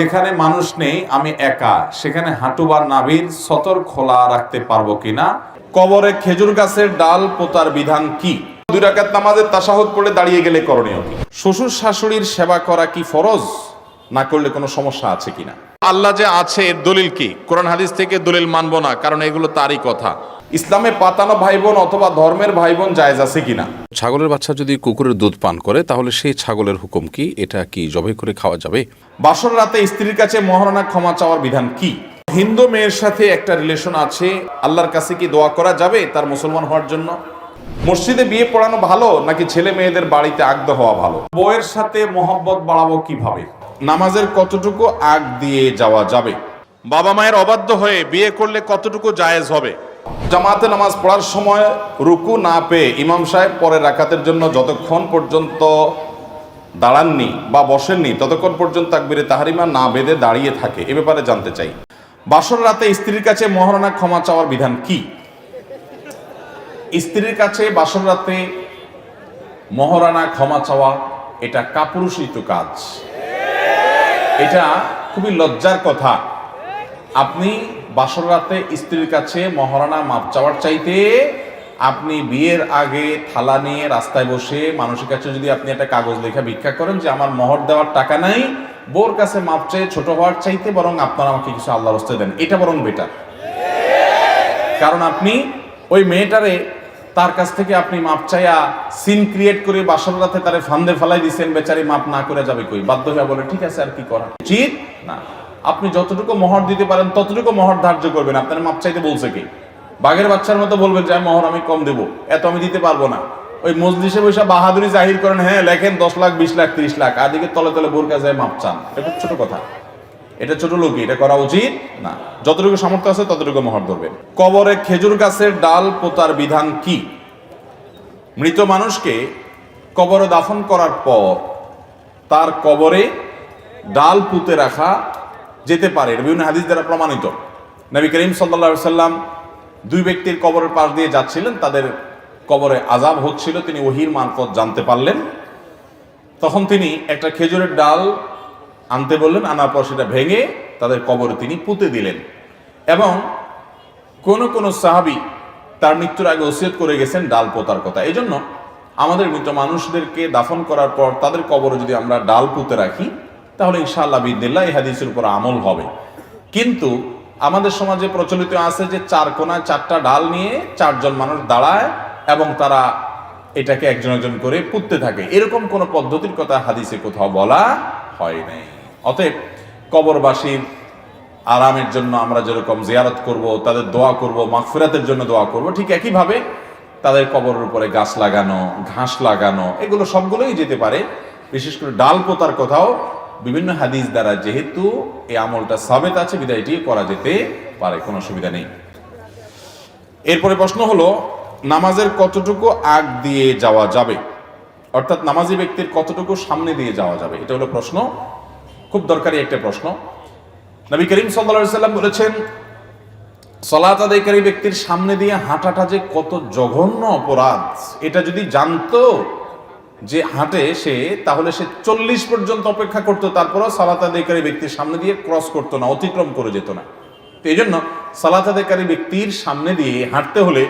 যেখানে মানুষ নেই, আমি একা, সেখানে হাঁটু বা নাভির সতর খোলা রাখতে পারবো কিনা? কবরে খেজুর গাছের ডাল পোতার বিধান কি? 2 রাকাত নামাজের তাশাহুদ পড়ে দাঁড়িয়ে গেলে করণীয় কি? শ্বশুর শাশুড়ির সেবা করা কি ফরজ, না করলে কোনো সমস্যা আছে কিনা? আল্লাহ যে আছে এর দলিল কি? কোরআন হাদিস থেকে দলিল মানবো না, কারণ এগুলো তারই কথা। ইসলামে পাতানো ভাই বোন অথবা ধর্মের ভাই বোন জায়েজ আছে কিনা? ছাগলের বাচ্চা যদি কুকুরের দুধ পান করে তাহলে সেই ছাগলের হুকুম কি? এটা কি জবাই করে খাওয়া যাবে? বাসর রাতে স্ত্রীর কাছে মহারণা ক্ষমা চাওয়ার বিধান কি? হিন্দু মেয়ের সাথে একটা রিলেশন আছে, আল্লাহর কাছে কি দোয়া করা যাবে তার মুসলমান হওয়ার জন্য? মসজিদে বিয়ে পড়ানো ভালো নাকি ছেলে মেয়েদের বাড়িতে আগদ হওয়া ভালো? বউয়ের সাথে মোহাব্বত বাড়াবো কিভাবে? নামাজের কতটুকু আগ দিয়ে যাওয়া যাবে? বাবা মায়ের অবাধ্য হয়ে বিয়ে করলে কতটুকু জায়েজ হবে? জামাতে নামাজ পড়ার সময় রুকু না পেয়ে ইমাম সাহেব পরের রাকাতের জন্য যতক্ষণ পর্যন্ত দাঁড়াননি বা বসেননি ততক্ষণ পর্যন্ত তাকবীরে তাহরিমা না বেঁধে দাঁড়িয়ে থাকে, এ ব্যাপারে জানতে চাই। বাসর রাতে স্ত্রীর কাছে মহারণা ক্ষমা চাওয়ার বিধান কি? স্ত্রীর কাছে বাসর রাতে মহারণা ক্ষমা চাওয়া এটা কাপুরুষিত কাজ, এটা খুবই লজ্জার কথা। আপনি বাসর রাতে স্ত্রীর কাছে মহারণা মাপ চাওয়ার চাইতে আপনি বিয়ের আগে থালা নিয়ে রাস্তায় বসে মানুষের কাছে যদি আপনি একটা কাগজ লেখা ভিক্ষা করেন যে আমার মোহর দেওয়ার টাকা নাই, বোর কাছে মাপ চেয়ে ছোট হওয়ার চাইতে বরং আপনারা আমাকে কিছু আল্লাহর রাস্তায় দেন, এটা বরং বেটার। কারণ আপনি ওই মেয়েটারে তার কাছ থেকে আপনি মাপ চাইয়া সিন ক্রিয়েট করে বাসর রাতে তারে ফান্দে ফেলাই দিচ্ছেন, বেচারি মাপ না করে যাবে কই? বাধ্য হয়ে বলে ঠিক আছে আর কি করা উচিত না। আপনি যতটুকু মোহর দিতে পারেন ততটুকু মোহর ধার্য করবেন। আপনার মাপ চাইতে বলছে কি? বাঘের বাচ্চার মতো বলবেন যে মোহর আমি কম দেবো, এত আমি দিতে পারবো না। ওই মজলিসে বসে বাহাদুরি জাহির করেন, হ্যাঁ লেখেন 10 লাখ 20 লাখ 30 লাখ, আর দিকে তলে তলে বোরকা যায় মাপ চান, এটা ছোট কথা, এটা ছোট লোক, এটা করা উচিত না। যতটুকু সামর্থ্য আছে ততটুকু মোহর ধরবেন। কবরে খেজুর গাছের ডাল পোতার বিধান কি? মৃত মানুষকে কবরে দাফন করার পর তার কবরে ডাল পুঁতে রাখা যেতে পারে, বিভিন্ন হাদিস দ্বারা প্রমাণিত। নবী করিম সাল্লাল্লাহু আলাইহি সাল্লাম 2 ব্যক্তির কবরের পাশ দিয়ে যাচ্ছিলেন, তাদের কবরে আযাব হচ্ছিল, তিনি ওহীর মারফত জানতে পারলেন। তখন তিনি একটা খেজুরের ডাল আনতে বললেন, আনার পর সেটা ভেঙে তাদের কবরে তিনি পুঁতে দিলেন। এবং কোন সাহাবী তার মৃত্যুর আগে ওসিয়ত করে গেছেন ডাল পোতার কথা। এই জন্য আমাদের মৃত মানুষদেরকে দাফন করার পর তাদের কবরে যদি আমরা ডাল পুঁতে রাখি তাহলে ইনশাআল্লাহ বিদিল্লাহ এই হাদিসের উপর আমল হবে। কিন্তু আমাদের সমাজে প্রচলিত আছে যে 4 কোণায় 4টা ডাল নিয়ে 4 জন মানুষ দাঁড়ায় এবং তারা এটাকে একজন একজন করে পুঁততে থাকে, এরকম কোন পদ্ধতির কথা হাদিসে কোথাও বলা হয় নাই। অতএব কবরবাসীর আরামের জন্য আমরা যেরকম জিয়ারত করব, তাদের দোয়া করব, মাগফিরাতের জন্য দোয়া করব, ঠিক একইভাবে তাদের কবরের উপরে গাছ লাগানো, ঘাস লাগানো, এগুলো সবগুলোই যেতে পারে। বিশেষ করে ডাল পোতার কথাও বিভিন্ন হাদিস দ্বারা যেহেতু এই আমলটা সাবেত আছে বিধায় এটি করা যেতে পারে, কোনো অসুবিধা নেই। এরপরে প্রশ্ন হলো নামাজের কতটুকু আগ দিয়ে যাওয়া যাবে, অর্থাৎ নামাজি ব্যক্তির কতটুকু সামনে দিয়ে যাওয়া যাবে, এটা হলো প্রশ্ন, খুব দরকারি একটা প্রশ্ন। নবী করিম সাল্লাল্লাহু আলাইহি সাল্লাম বলেছেন সালাত আদায়কারী ব্যক্তির সামনে দিয়ে হাঁটাটা যে কত জঘন্য অপরাধ, এটা যদি জানতো যে হাঁটে সে, তাহলে সে 40 পর্যন্ত অপেক্ষা করতো, তারপরও সালাত আদায়কারী ব্যক্তির সামনে দিয়ে ক্রস করতো না, অতিক্রম করে যেত না। তো এই জন্য সালাত আদায়কারী ব্যক্তির সামনে দিয়ে হাঁটতে হলে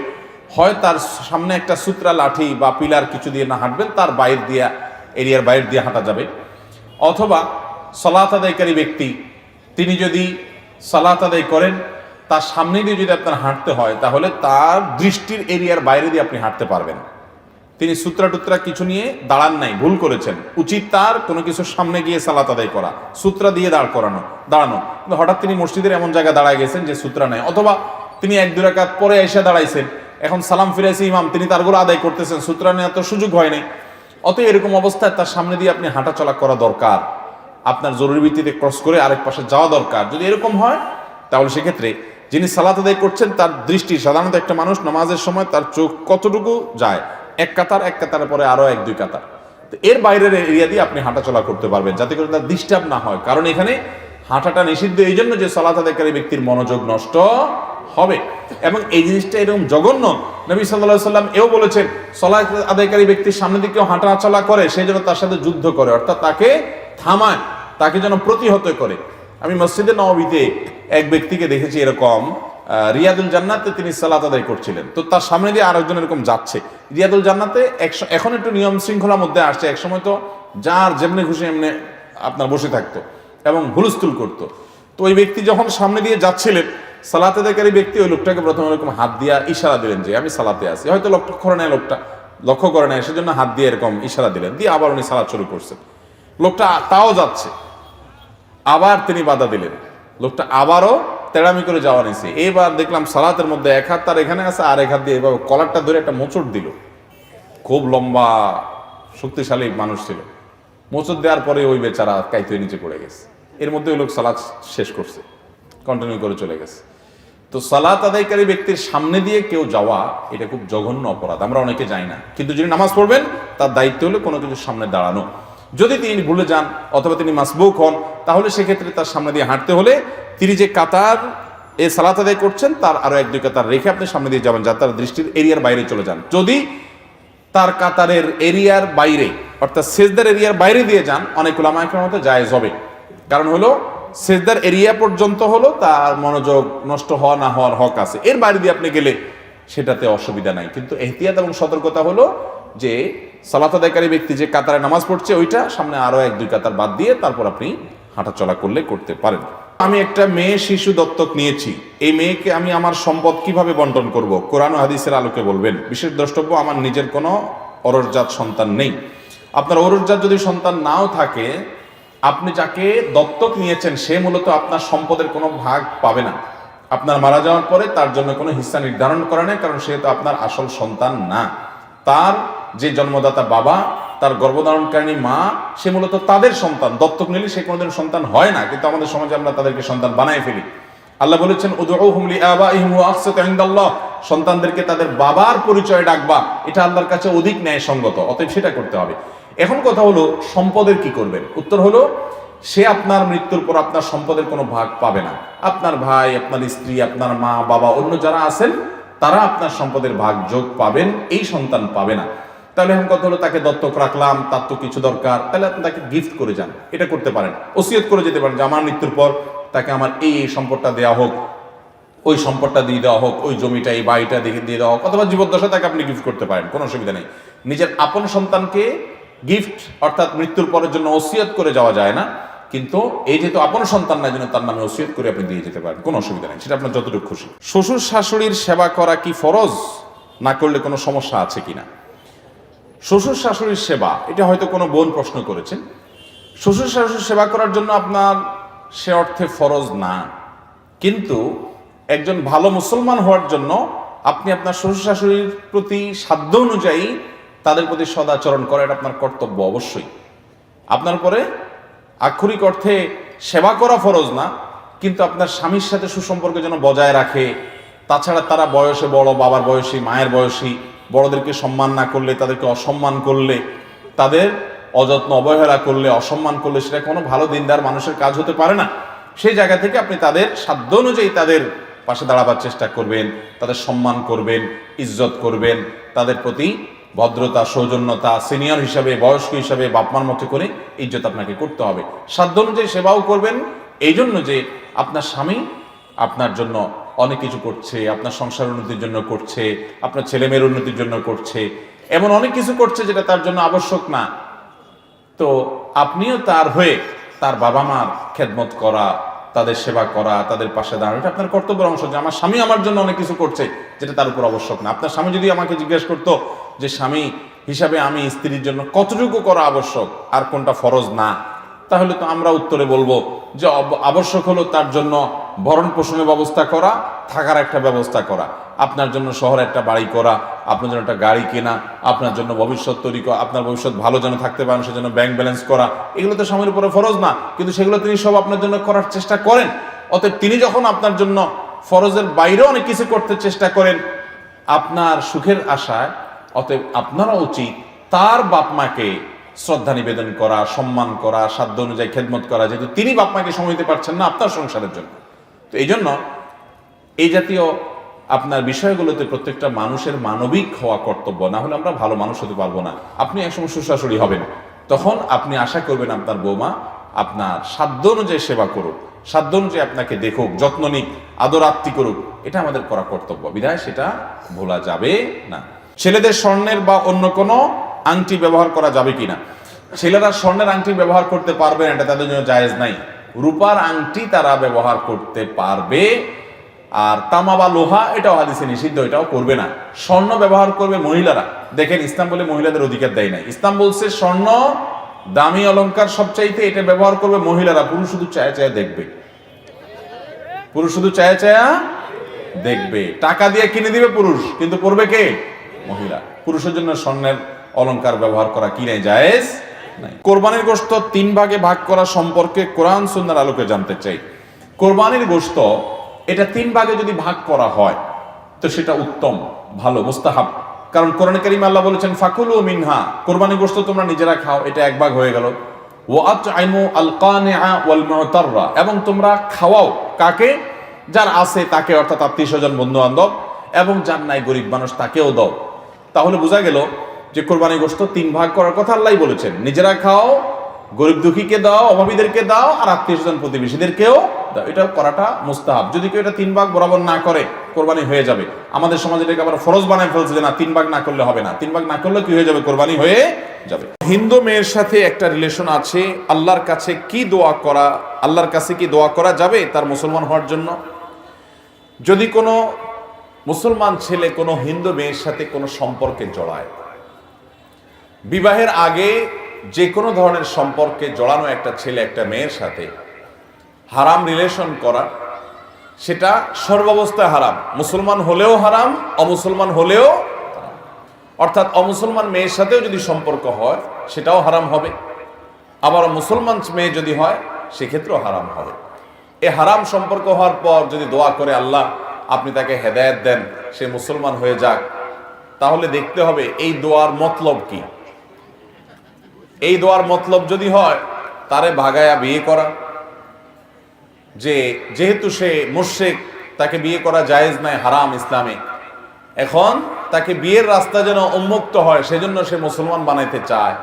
হয় তার সামনে একটা সূত্রা লাঠি বা পিলার কিছু দিয়ে না হাঁটবেন, তার বাইর দিয়া এরিয়ার বাইরে দিয়ে হাঁটা যাবে, অথবা সালাত আদায়কারী ব্যক্তি তিনি যদি সালাত আদায় করেন তার সামনে দিয়ে যদি আপনার হাঁটতে হয় তাহলে তার দৃষ্টির এরিয়ার বাইরে দিয়ে আপনি হাঁটতে পারবেন। তিনি সূত্রা টুত্রা কিছু নিয়ে দাঁড়ান নাই, ভুল করেছেন। উচিত তার কোনো কিছুর সামনে গিয়ে সালাত আদায় করা, সূত্রা দিয়ে দাঁড়ানো। কিন্তু হঠাৎ তিনি মসজিদের এমন জায়গায় দাঁড়ায় গেছেন যে সূত্রা নাই, অথবা তিনি 1-2 রাকাত পরে এসে দাঁড়াইছেন, এখন সালাম ফিরাইছে ইমাম, তিনি তারগুলো আদায় করতেছেন, সূত্রা নেওয়ার তো সুযোগ হয় নাই। অতএব এরকম অবস্থায় তার সামনে দিয়ে আপনি হাঁটা চলা করা দরকার, আপনার জরুরি ভিত্তিতে ক্রস করে আরেক পাশে যাওয়া দরকার। যদি এরকম হয় তাহলে সেক্ষেত্রে যিনি সালাত আদায় করছেন তার দৃষ্টি, সাধারণত একটা মানুষ নামাজের সময় তার চোখ কতটুকু যায়, এক কাতারের পরে আরো 1-2 কাতার, তো এর বাইরের এরিয়া দিয়ে আপনি হাঁটাচলা করতে পারবেন যাতে করে তার ডিস্টার্ব না হয়। কারণ এখানে হাঁটাটা নিষিদ্ধ এই জন্য যে সালাত আদায়কারী ব্যক্তির মনোযোগ নষ্ট হবে। এবং এই জিনিসটা এরকম জঘন্য, নবী সাল্লাল্লাহু আলাইহি সাল্লাম এও বলেছেন সালাত আদায়কারী ব্যক্তির সামনে দিয়ে কেউ হাঁটাচলা করে সেই জন্য তার সাথে যুদ্ধ করে, অর্থাৎ তাকে থামায়, তাকে যেন প্রতিহত করে। আমি মসজিদে নববীতে এক ব্যক্তিকে দেখেছি এরকম, রিয়াদুল জান্নাতে তিনি সালাত আদায় করছিলেন, তো তার সামনে দিয়ে আরেকজন এরকম যাচ্ছে। রিয়াদুল জান্নাতে এখন একটু নিয়ম শৃঙ্খলার মধ্যে আসছে, একসময় তো যার যেমনি খুশি এমনি আপনার বসে থাকতো এবং হুলস্থুল করতো। তো ওই ব্যক্তি যখন সামনে দিয়ে যাচ্ছিলেন, সালাত আদায়কারী ব্যক্তি ওই লোকটাকে প্রথমে এরকম হাত দিয়া ইশারা দিলেন যে আমি সালাতে আছি। হয়তো লক্ষ্য করে নেয় সেজন্য হাত দিয়ে এরকম ইশারা দিলেন, দিয়ে আবার উনি সালাত শুরু করছেন। লোকটা তাও যাচ্ছে, আবার তিনি বাধা দিলেন, লোকটা আবারও তেড়ামি করে যাওয়া নিছে। এবার দেখলাম সালাতের মধ্যে এক হাত তার এখানে আছে, আর এক হাত দিয়ে এবার কলারটা ধরে একটা মোচড় দিল। খুব লম্বা শক্তিশালী মানুষ ছিল। মোচড় দেওয়ার পরে ওই বেচারা কাইতে নিচে পড়ে গেছে। এর মধ্যে ওই লোক সালাত শেষ করছে, কন্টিনিউ করে চলে গেছে। তো সালাত আদায়কারী ব্যক্তির সামনে দিয়ে কেউ যাওয়া এটা খুব জঘন্য অপরাধ, আমরা অনেকে যাই না। কিন্তু যিনি নামাজ পড়বেন তার দায়িত্ব হলো কোনো কিছুর সামনে দাঁড়ানো। যদি তিনি ভুলে যান অথবা তিনি মাসবুক হন, তাহলে সেক্ষেত্রে তার সামনে দিয়ে হাঁটতে হলে তিনি যে কাতার এ সালাত আদায় করছেন তার আরো এক দুই কাতার রেখে আপনি সামনে দিয়ে যাবেন, যাতে তার দৃষ্টির এরিয়ার বাইরে চলে যান। যদি তার কাতারের এরিয়ার বাইরে অর্থাৎ সেজদার এরিয়ার বাইরে দিয়ে যান, অনেক উলামায়ে কেরামের মতে জায়েজ হবে। কারণ হলো সেজদার এরিয়া পর্যন্ত হলো তার মনোযোগ নষ্ট হওয়া না হওয়ার হক আছে, এর বাইরে দিয়ে আপনি গেলে সেটাতে অসুবিধা নাই। কিন্তু এহতিয়াত এবং সতর্কতা হলো যে সালাত আদায়কারী ব্যক্তি যে কাতারে নামাজ পড়ছে ওইটা সামনে আরো এক দুই কাতার বাদ দিয়ে তারপর আপনি হাঁটাচলা করলে করতে পারেন। আমি একটা মেয়ে শিশু দত্তক নিয়েছি, এই মেয়েকে আমি আমার সম্পদ কিভাবে বন্টন করব? কোরআন ও হাদিসের আলোকে বলবেন। বিশেষ দ্রষ্টব্য, আমার নিজের কোনো অরসজাত সন্তান নেই। আপনার অরসজাত যদি সন্তান নাও থাকে, আপনি যাকে দত্তক নিয়েছেন সে মূলত আপনার সম্পদের কোনো ভাগ পাবে না। আপনার মারা যাওয়ার পরে তার জন্য কোনো হিস্সা নির্ধারণ করা নেই, কারণ সে তো আপনার আসল সন্তান না। তার যে জন্মদাতা বাবা, তার গর্ভধারণকারিণী মা, সে মূলত তাদের সন্তান। দত্তক নিলে সে কোনোদিন সন্তান হয় না, কিন্তু আমাদের সমাজে আমরা তাদেরকে সন্তান বানায় ফেলি। আল্লাহ বলেছেন উদউহুম লিআবাইহিম ওয়া আকসাতু ইনদাল্লাহ, সন্তানদেরকে তাদের বাবার পরিচয় ডাকবা, এটা আল্লাহর কাছে অধিক ন্যায়সঙ্গত, অতএব সেটা করতে হবে। এখন কথা হলো সম্পদের কি করবেন? উত্তর হলো সে আপনার মৃত্যুর পর আপনার সম্পদের কোনো ভাগ পাবে না। আপনার ভাই, আপনার স্ত্রী, আপনার মা, বাবা, অন্য যারা আছেন তারা আপনার সম্পদের ভাগ যোগ পাবেন, এই সন্তান পাবে না। তাহলে এখন কথা হলো তাকে দত্তক রাখলাম, তার তো কিছু দরকার, তাহলে আপনি তাকে গিফট করে যান, এটা করতে পারেন। ওসিয়ত করে যেতে পারেন যে আমার মৃত্যুর পর তাকে আমার এই সম্পদটা দেওয়া হোক, ওই সম্পদটা দিয়ে দেওয়া হোক, ওই জমিটা এই বাড়িটা দিয়ে দেওয়া হোক, অথবা জীবদ্দশা তাকে আপনি গিফট করতে পারেন, কোনো অসুবিধা নেই। নিজের আপন সন্তানকে গিফট অর্থাৎ মৃত্যুর পরের জন্য ওসিয়ত করে যাওয়া যায় না, কিন্তু এই যেহেতু আপন সন্তান না, জন্য তার নামে ওসিয়ত করে আপনি দিয়ে যেতে পারেন, কোনো অসুবিধা নেই, সেটা আপনার যতটুকু খুশি। শ্বশুর শাশুড়ির সেবা করা কি ফরজ? না করলে কোনো সমস্যা আছে কিনা? শ্বশুর শাশুড়ির সেবা, এটা হয়তো কোনো বোন প্রশ্ন করেছেন। শ্বশুর শাশুড়ির সেবা করার জন্য আপনার সে অর্থে ফরজ না, কিন্তু একজন ভালো মুসলমান হওয়ার জন্য আপনি আপনার শ্বশুর শাশুড়ির প্রতি সাধ্য অনুযায়ী তাদের প্রতি সদাচরণ করা, এটা আপনার কর্তব্য অবশ্যই। আপনার পরে আক্ষরিক অর্থে সেবা করা ফরজ না, কিন্তু আপনার স্বামীর সাথে সুসম্পর্ক যেন বজায় রাখে। তাছাড়া তারা বয়সে বড়, বাবার বয়সী, মায়ের বয়সী, বড়দেরকে সম্মান না করলে, তাদেরকে অসম্মান করলে, তাদের অযত্ন অবহেলা করলে, অসম্মান করলে সেটা কোনো ভালো দিনদার মানুষের কাজ হতে পারে না। সেই জায়গা থেকে আপনি তাদের সাধ্য অনুযায়ী তাদের পাশে দাঁড়াবার চেষ্টা করবেন, তাদের সম্মান করবেন, ইজ্জত করবেন, তাদের প্রতি ভদ্রতা, সৌজন্যতা, সিনিয়র হিসাবে, বয়স্ক হিসাবে বাপমার মতো করে ইজ্জত আপনাকে করতে হবে। সাধ্য অনুযায়ী সেবাও করবেন, এই জন্য যে আপনার স্বামী আপনার জন্য অনেক কিছু করছে, আপনার সংসার উন্নতির জন্য করছে, আপনার ছেলেমেয়ের উন্নতির জন্য করছে, এমন অনেক কিছু করছে যেটা তার জন্য আবশ্যক না। তো আপনিও তার হয়ে তার বাবা মার খেদমত করা, তাদের সেবা করা, তাদের পাশে দাঁড়ানো, এটা আপনার কর্তব্যের অংশ। যে আমার স্বামী আমার জন্য অনেক কিছু করছে যেটা তার উপর আবশ্যক না। আপনার স্বামী যদি আমাকে জিজ্ঞেস করতো যে স্বামী হিসাবে আমি স্ত্রীর জন্য কতটুকু করা আবশ্যক আর কোনটা ফরজ না, তাহলে তো আমরা উত্তরে বলবো যে আবশ্যক হলো তার জন্য ভরণ পোষণের ব্যবস্থা করা, থাকার একটা ব্যবস্থা করা, আপনার জন্য শহরে একটা বাড়ি করা, আপনার জন্য একটা গাড়ি কেনা, আপনার জন্য ভবিষ্যৎ তৈরি করা, আপনার ভবিষ্যৎ ভালো যেন থাকতে পারেন সেজন্য ব্যাংক ব্যালেন্স করা, এগুলো তো স্বামীর উপরে ফরজ না, কিন্তু সেগুলো তিনি সব আপনার জন্য করার চেষ্টা করেন। অতএব তিনি যখন আপনার জন্য ফরজের বাইরেও অনেক কিছু করতে চেষ্টা করেন আপনার সুখের আশায়, অতএব আপনারও উচিত তার বাপ মাকে শ্রদ্ধা নিবেদন করা, সম্মান করা, সাধ্য অনুযায়ী খেদমত করা, যেহেতু তিনি বাপ মাকে সময় দিতে পারছেন না আপনার সংসারের জন্য। তো এই জন্য এই জাতীয় আপনার বিষয়গুলোতে প্রত্যেকটা মানুষের মানবিক হওয়া কর্তব্য, না হলে আমরা ভালো মানুষ হতে পারবো না। আপনি একসময় শ্বশুর শাশুড়ি হবেন, তখন আপনি আশা করবেন আপনার বৌমা আপনার সাধ্য অনুযায়ী সেবা করুক, সাধ্য অনুযায়ী আপনাকে দেখুক, যত্ন নিক, আদর আত্মি করুক, এটা আমাদের করা কর্তব্য, বিধায় সেটা ভোলা যাবে না। ছেলেদের স্বর্ণের বা অন্য কোনো আংটি ব্যবহার করা যাবে কিনা? ছেলেরা স্বর্ণের আংটি ব্যবহার করতে পারবে না, এটা তাদের জন্য জায়েজ নাই। রূপার আংটি তারা ব্যবহার করতে পারবে, আর তামা বা লোহা এটাও হাদিসে নিষিদ্ধ, এটাও করবে না। স্বর্ণ ব্যবহার করবে মহিলারা। দেখেন, ইসলাম বলে মহিলাদের অধিকার দেয় নাই। ইসলাম বলছে স্বর্ণ দামি অলংকার সবচাইতে, এটা ব্যবহার করবে মহিলারা। পুরুষ শুধু চায়া চায়া দেখবে, পুরুষ শুধু চায়া চায়া দেখবে, টাকা দিয়ে কিনে দিবে পুরুষ, কিন্তু পরবে কে? মহিলা। পুরুষের জন্য স্বর্ণের অলংকার ব্যবহার করা কি নাই? জায়েজ নাই। কোরবানির গোশত 3 ভাগে ভাগ করা সম্পর্কে কোরআন সুন্নাহর আলোকে জানতে চাই। কোরবানির গোশত এটা 3 ভাগে যদি ভাগ করা হয় তো সেটা উত্তম, ভালো, মুস্তাহাব। কারণ কোরআনে কারীমে আল্লাহ বলেছেন ফাকুলু মিনহা, কোরবানির গোশত তোমরা নিজেরা খাও, এটা 1 ভাগ হয়ে গেল। ওয়া আত'ইমু আল কানিআ ওয়াল মু'তাররা, এবং তোমরা খাওয়াও কাকে? যার আছে তাকে, অর্থাৎ আত্মীয়স্বজন, বন্ধু বান্ধব, এবং যার নাই গরিব মানুষ তাকেও দাও। তাহলে বোঝা গেল যে কোরবানির গোশত 3 ভাগ করার কথা আল্লাহই বলেছেন। নিজেরা খাও, গরিব দুঃখীকে দাও, অভাবীদেরকে দাও, আর আত্মীয়স্বজন প্রতিবেশীদেরকেও দাও। এটা করাটা মুস্তাহাব। যদি কেউ এটা 3 ভাগ বরাবর না করে, কোরবানি হয়ে যাবে। আমাদের সমাজে এটাকে আবার ফরজ বানায় ফেলছে যে না, 3 ভাগ না করলে হবে না। 3 ভাগ না করলে কি হয়ে যাবে? কোরবানি হয়ে যাবে। হিন্দু মেয়ের সাথে একটা রিলেশন আছে, আল্লাহর কাছে কি দোয়া করা, আল্লাহর কাছে কি দোয়া করা যাবে তার মুসলমান হওয়ার জন্য? যদি কোনো মুসলমান ছেলে কোনো হিন্দু মেয়ের সাথে কোনো সম্পর্কে জড়ায়, বিবাহের আগে যে কোনো ধরনের সম্পর্কে জড়ানো একটা ছেলে একটা মেয়ের সাথে হারাম রিলেশন করা, সেটা সর্বাবস্থায় হারাম। মুসলমান হলেও হারাম, অমুসলমান হলেও হারাম। অর্থাৎ অমুসলমান মেয়ের সাথেও যদি সম্পর্ক হয় সেটাও হারাম হবে, আবার মুসলমান মেয়ে যদি হয় সেক্ষেত্রেও হারাম হবে। এ হারাম সম্পর্ক হওয়ার পর যদি দোয়া করে আল্লাহ আপনি তাকে হেদায়েত দেন, সে মুসলমান হয়ে যাক, তাহলে দেখতে হবে এই দোয়ার মতলব কি। এই দোয়ার মতলব যদি হয় তারে ভাগায়া বিয়ে করা, যে যেহেতু সে মুশরিক, তাকে বিয়ে করা জায়েজ নাই, হারাম ইসলামে, এখন তাকে বিয়ের রাস্তা যেন উন্মুক্ত হয় সেজন্য সে মুসলমান বানাইতে চায়,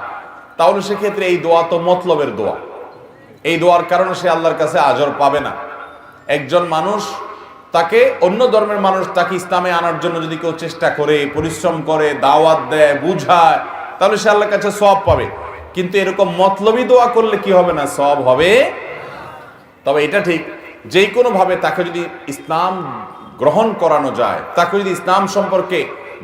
তাহলে সেক্ষেত্রে এই দোয়া তো মতলবের দোয়া। এই দোয়ার কারণে সে আল্লাহর কাছে আজর পাবে না। একজন মানুষ, তাকে অন্য ধর্মের মানুষ তাকে ইসলামে আনার জন্য যদি কেউ চেষ্টা করে, পরিশ্রম করে, দাওয়াত দেয়, বুঝায়, তাহলে সে আল্লাহর কাছে সওয়াব পাবে। কিন্তু এরকম মতলবী দোয়া করলে কি হবে না? সওয়াব হবে। তবে এটা ঠিক, যে কোনো ভাবে তাকে যদি ইসলাম গ্রহণ করানো যায়, তাকে যদি ইসলাম সম্পর্কে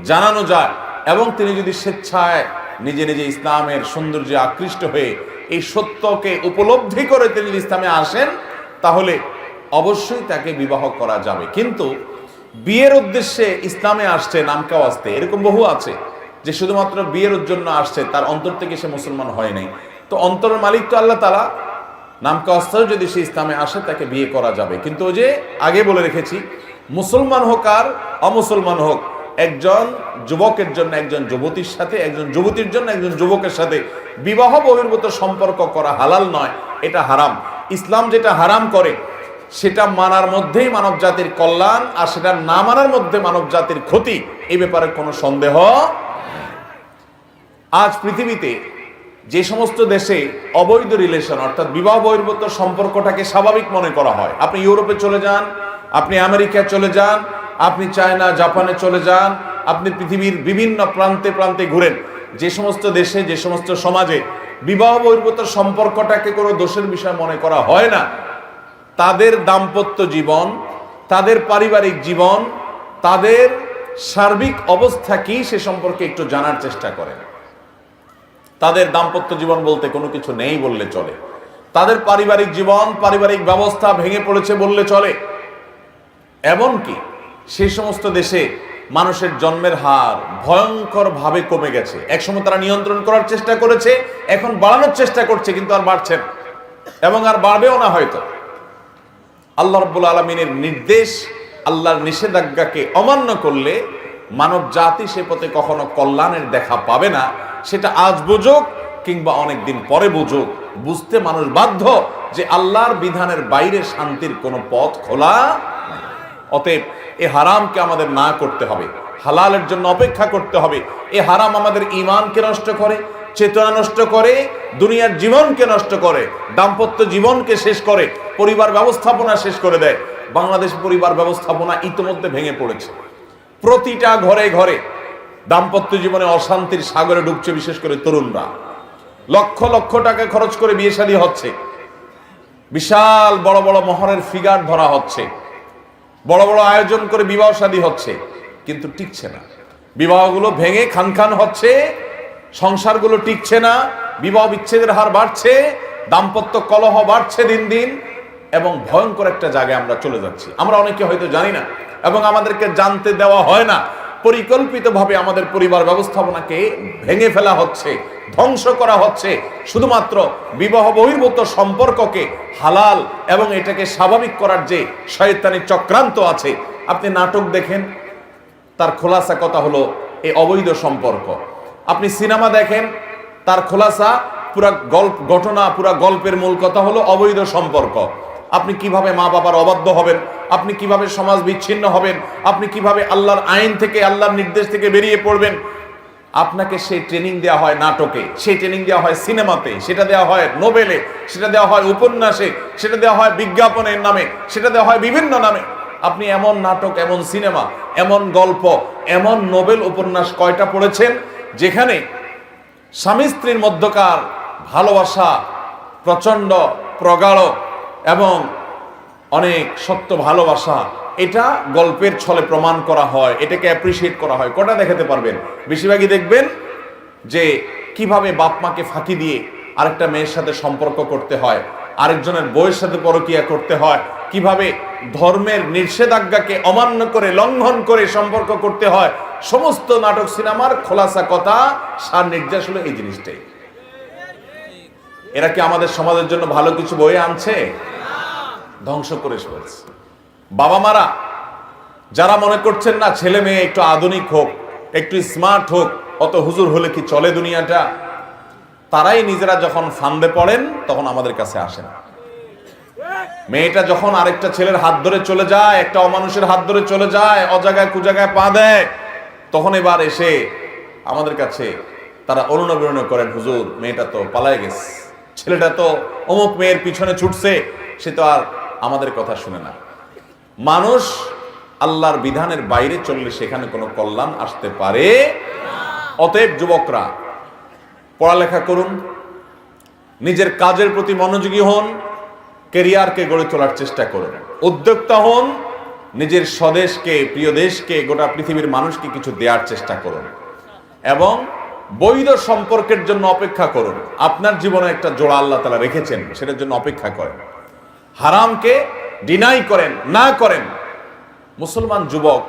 জানানো যায়, এবং তিনি যদি স্বেচ্ছায় নিজে নিজে ইসলামের সৌন্দর্যে আকৃষ্ট হয়ে এই সত্যকে উপলব্ধি করে তিনি যদি ইসলামে আসেন, তাহলে অবশ্যই তাকে বিবাহ করা যাবে। কিন্তু বিয়ের উদ্দেশ্যে ইসলামে আসছে, নামকাও আসতে, এরকম বহু আছে যে শুধুমাত্র বিয়ের জন্য আসছে, তার অন্তর থেকে সে মুসলমান হয় নাই। তো অন্তরের মালিক তো আল্লাহ তাআলা, নামকাওয়াস্তেও যদি সে ইসলামে আসে তাকে বিয়ে করা যাবে। কিন্তু ওই যে আগে বলে রেখেছি, মুসলমান হোক আর অমুসলমান হোক, একজন যুবকের জন্য একজন যুবতীর সাথে, একজন যুবতীর জন্য একজন যুবকের সাথে বিবাহ বহির্ভূত সম্পর্ক করা হালাল নয়, এটা হারাম। ইসলাম যেটা হারাম করে সেটা মানার মধ্যেই মানব জাতির কল্যাণ, আর সেটা না মানার মধ্যে মানব জাতির ক্ষতি, এই ব্যাপারে কোনো সন্দেহ। আজ পৃথিবীতে যে সমস্ত দেশে অবৈধ রিলেশন অর্থাৎ বিবাহ বহির্ভূত সম্পর্কটাকে স্বাভাবিক মনে করা হয়, আপনি ইউরোপে চলে যান, আপনি আমেরিকায় চলে যান, আপনি চায়না, জাপানে চলে যান, আপনি পৃথিবীর বিভিন্ন প্রান্তে প্রান্তে ঘুরেন, যে সমস্ত দেশে, যে সমস্ত সমাজে বিবাহ বহির্ভূত সম্পর্কটাকে কোনো দোষের বিষয় মনে করা হয় না, তাদের দাম্পত্য জীবন, তাদের পারিবারিক জীবন, তাদের সার্বিক অবস্থা কি সে সম্পর্কে একটু জানার চেষ্টা করেন। তাদের দাম্পত্য জীবন বলতে কোনো কিছু নেই বললে চলে, তাদের পারিবারিক জীবন, পারিবারিক ব্যবস্থা ভেঙে পড়েছে বললে চলে। এমনকি সেই সমস্ত দেশে মানুষের জন্মের হার ভয়ঙ্কর ভাবে কমে গেছে। একসময় তারা নিয়ন্ত্রণ করার চেষ্টা করেছে, এখন বাড়ানোর চেষ্টা করছে, কিন্তু আর বাড়ছে না এবং আর বাড়বেও না হয়তো। আল্লাহ রাব্বুল আলামিনের নির্দেশ, আল্লাহর নিষেধাজ্ঞাকে অমান্য করলে মানব জাতি সে পথে কখনো কল্যাণের দেখা পাবে না। সেটা আজ বুঝুক কিংবা অনেকদিন পরে বুঝুক, বুঝতে মানুষ বাধ্য যে আল্লাহর বিধানের বাইরে শান্তির কোনো পথ খোলা নাই। অতএব এ হারামকে আমাদের না করতে হবে, হালালের জন্য অপেক্ষা করতে হবে। এ হারাম আমাদের ঈমানকে নষ্ট করে, এ চেতনা নষ্ট করে, দুনিয়ার জীবনকে নষ্ট করে, দাম্পত্য জীবনকে শেষ করে, পরিবার ব্যবস্থাপনা শেষ করে দেয়। বাংলাদেশ পরিবার ব্যবস্থাপনা ইতোমধ্যে ভেঙে পড়েছে। প্রতিটা ঘরে ঘরে দাম্পত্য জীবনে অশান্তির সাগরে ডুবছে, বিশেষ করে তরুণরা। লক্ষ লক্ষ টাকা খরচ করে বিয়ে শাদী হচ্ছে, বিশাল বড় বড় মহরের ফিগার ধরা হচ্ছে, বড় বড় আয়োজন করে বিবাহ শাদী হচ্ছে, কিন্তু টিকছে না। বিবাহগুলো ভেঙে খান খান হচ্ছে, সংসারগুলো টিকছে না, বিবাহ বিচ্ছেদের হার বাড়ছে, দাম্পত্য কলহ বাড়ছে দিন দিন, এবং ভয়ঙ্কর একটা জায়গায় আমরা চলে যাচ্ছি। আমরা অনেকে হয়তো জানি না, এবং আমাদেরকে জানতে দেওয়া হয় না। পরিকল্পিতভাবে আমাদের পরিবার ব্যবস্থাপনাকে ভেঙে ফেলা হচ্ছে, ধ্বংস করা হচ্ছে, শুধুমাত্র বিবাহ বহির্ভূত সম্পর্ককে হালাল এবং এটাকে স্বাভাবিক করার যে শয়তানি চক্রান্ত আছে। আপনি নাটক দেখেন, তার খোলাসা কথা হলো এই অবৈধ সম্পর্ক। আপনি সিনেমা দেখেন, তার খোলাসা পুরা গল্প ঘটনা, পুরা গল্পের মূল কথা হলো অবৈধ সম্পর্ক। আপনি কিভাবে মা বাবার অবাধ্য হবেন, আপনি কিভাবে সমাজ বিচ্ছিন্ন হবেন, আপনি কিভাবে আল্লাহর আইন থেকে, আল্লাহর নির্দেশ থেকে বেরিয়ে পড়বেন, আপনাকে সেই ট্রেনিং দেওয়া হয় নাটকে, সেই ট্রেনিং দেওয়া হয় সিনেমাতে, সেটা দেওয়া হয় নোবেলে, সেটা দেওয়া হয় উপন্যাসে, সেটা দেওয়া হয় বিজ্ঞাপনের নামে, সেটা দেওয়া হয় বিভিন্ন নামে। আপনি এমন নাটক, এমন সিনেমা, এমন গল্প, এমন নোবেল উপন্যাস কয়টা পড়েছেন যেখানে স্বামী স্ত্রীর মধ্যকার ভালোবাসা প্রচন্ড প্রগাঢ় এবং অনেক সত্য ভালোবাসা, এটা গল্পের ছলে প্রমাণ করা হয়, এটাকে অ্যাপ্রিসিয়েট করা হয়? কটা দেখাতে পারবেন? বেশিরভাগই দেখবেন যে কিভাবে বাপ মাকে ফাঁকি দিয়ে আরেকটা মেয়ের সাথে সম্পর্ক করতে হয়, আরেকজনের বউয়ের সাথে পরকীয়া করতে হয়, কিভাবে ধর্মের নিষেধাজ্ঞাকে অমান্য করে, লঙ্ঘন করে সম্পর্ক করতে হয়। সমস্ত নাটক সিনেমার খোলাসা কথা, সার নির্যাস হলো এই জিনিসটাই। এরা কি আমাদের সমাজের জন্য ভালো কিছু বয়ে আনছে? ধ্বংস করে ফেলছে। বাবা মারা যারা মনে করছেন না ছেলে মেয়ে একটু আধুনিক হোক, একটু স্মার্ট হোক, অত হুজুর হলে কি চলে দুনিয়াটা, তারাই নিজেরা যখন ফান্দে পড়েন তখন আমাদের কাছে আসেন। মেয়েটা যখন আরেকটা ছেলের হাত ধরে চলে যায়, একটা অমানুষের হাত ধরে চলে যায়, অজায়গায় কুজায়গায় পা দেয়, তখন এবার এসে আমাদের কাছে তারা অনুনবিরণ করেন, হুজুর মেয়েটা তো পালায় গেছে, ছেলেটা তো অমুক মেয়ের পিছনে ছুটছে, সে তো আর আমাদের কথা শুনে না। মানুষ আল্লাহর বিধানের বাইরে চললে সেখানে কোনো কল্যাণ আসতে পারে। অতএব যুবকরা পড়ালেখা করুন, নিজের কাজের প্রতি মনোযোগী হন, ক্যারিয়ারকে গড়ে তোলার চেষ্টা করুন, উদ্যোক্তা হন, নিজের স্বদেশকে, প্রিয় দেশকে, গোটা পৃথিবীর মানুষকে কিছু দেওয়ার চেষ্টা করুন, এবং বৈধ সম্পর্কের জন্য অপেক্ষা করুন। আপনার জীবনে একটা জোড়া আল্লাহ তাআলা রেখেছেন, সেটার জন্য অপেক্ষা করেন। হারামকে ডিনাই করেন, না করেন। মুসলমান যুবক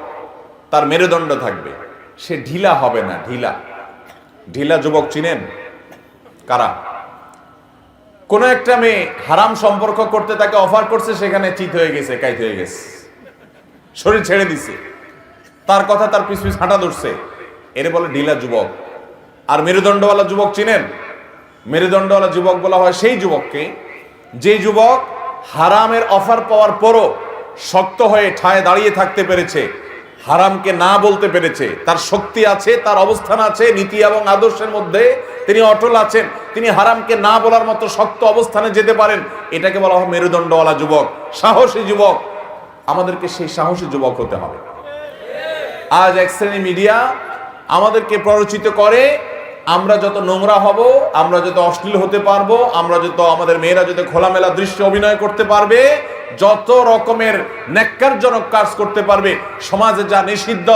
তার মেরুদণ্ড থাকবে, সে ঢিলা হবে না। ঢিলা ঢিলা যুবক চিনেন কারা? কোন একটা মেয়ে হারাম সম্পর্ক করতে তাকে অফার করছে, সেখানে চিত হয়ে গেছে, কাইত হয়ে গেছে, শরীর ছেড়ে দিছে, তার কথা তার পিছ পিছ হাঁটা ধরছে, এর বলে ঢিলা যুবক। আর মেরুদণ্ডওয়ালা যুবক চিনেন? মেরুদণ্ডওয়ালা যুবক বলা হয় সেই যুবককে যে যুবক হারামের অফার পাওয়ার পরও শক্ত হয়ে ঠায় দাঁড়িয়ে থাকতে পেরেছে, হারামকে না বলতে পেরেছে, তার শক্তি আছে, তার অবস্থান আছে, নীতি এবং আদর্শের মধ্যে তিনি অটল আছেন, তিনি হারামকে না বলার মতো শক্ত অবস্থানে যেতে পারেন। এটাকে বলা হয় মেরুদণ্ডওয়ালা যুবক, সাহসী যুবক। আমাদেরকে সেই সাহসী যুবক হতে হবে। আজ এক শ্রেণী মিডিয়া আমাদেরকে প্ররোচিত করে, আমরা যত নোংরা হব, আমরা যত অশ্লীল হতে পারবো, আমরা যত, আমাদের মেয়েরা যত খোলামেলা দৃশ্য অভিনয় করতে পারবে, যত রকমের ন্যাক্কারজনক কাজ করতে পারবে, সমাজে যা নিষিদ্ধ,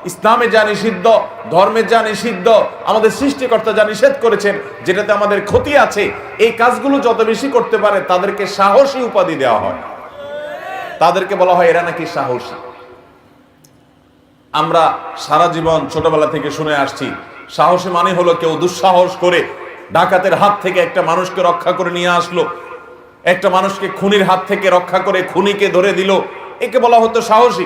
ইসলামে যা নিষিদ্ধ, ধর্মে যা নিষিদ্ধ, আমাদের সৃষ্টিকর্তা যা নিষেধ করেছেন, যেটাতে আমাদের ক্ষতি আছে, এই কাজগুলো যত বেশি করতে পারে তাদেরকে সাহসী উপাধি দেওয়া হয়। তাদেরকে বলা হয় এরা নাকি সাহসী। আমরা সারা জীবন ছোটবেলা থেকে শুনে আসছি, সাহসী মানে হলো কেউ দুঃসাহস করে ডাকাতের হাত থেকে একটা মানুষকে রক্ষা করে নিয়ে আসলো, একটা মানুষকে খুনির হাত থেকে রক্ষা করে খুনিকে ধরে দিল, একে বলা হতো সাহসী।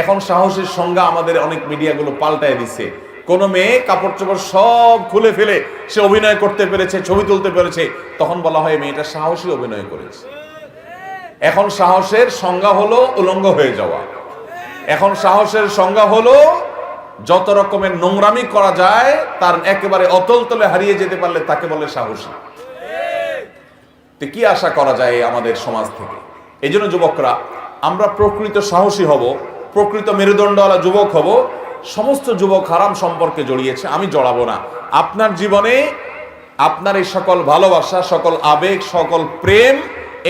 এখন সাহসীর সংজ্ঞা আমাদের অনেক মিডিয়াগুলো পাল্টায় দিচ্ছে। কোন মেয়ে কাপড় চোপড় সব খুলে ফেলে সে অভিনয় করতে পেরেছে, ছবি তুলতে পেরেছে, তখন বলা হয় মেয়েটা সাহসী অভিনয় করেছে। এখন সাহসের সংজ্ঞা হলো উলঙ্গ হয়ে যাওয়া। এখন সাহসের সংজ্ঞা হলো যত রকমের নোংরামি করা যায় তার একেবারে অতল তলে হারিয়ে যেতে পারলে তাকে বলে সাহসী। তো কি আশা করা যায় আমাদের সমাজ থেকে? এই জন্য যুবকরা, আমরা প্রকৃত সাহসী হব, প্রকৃত মেরুদণ্ডওয়ালা যুবক হব। সমস্ত যুবক হারাম সম্পর্কে জড়িয়েছে, আমি জড়াবো না। আপনার জীবনে আপনার এই সকল ভালোবাসা, সকল আবেগ, সকল প্রেম,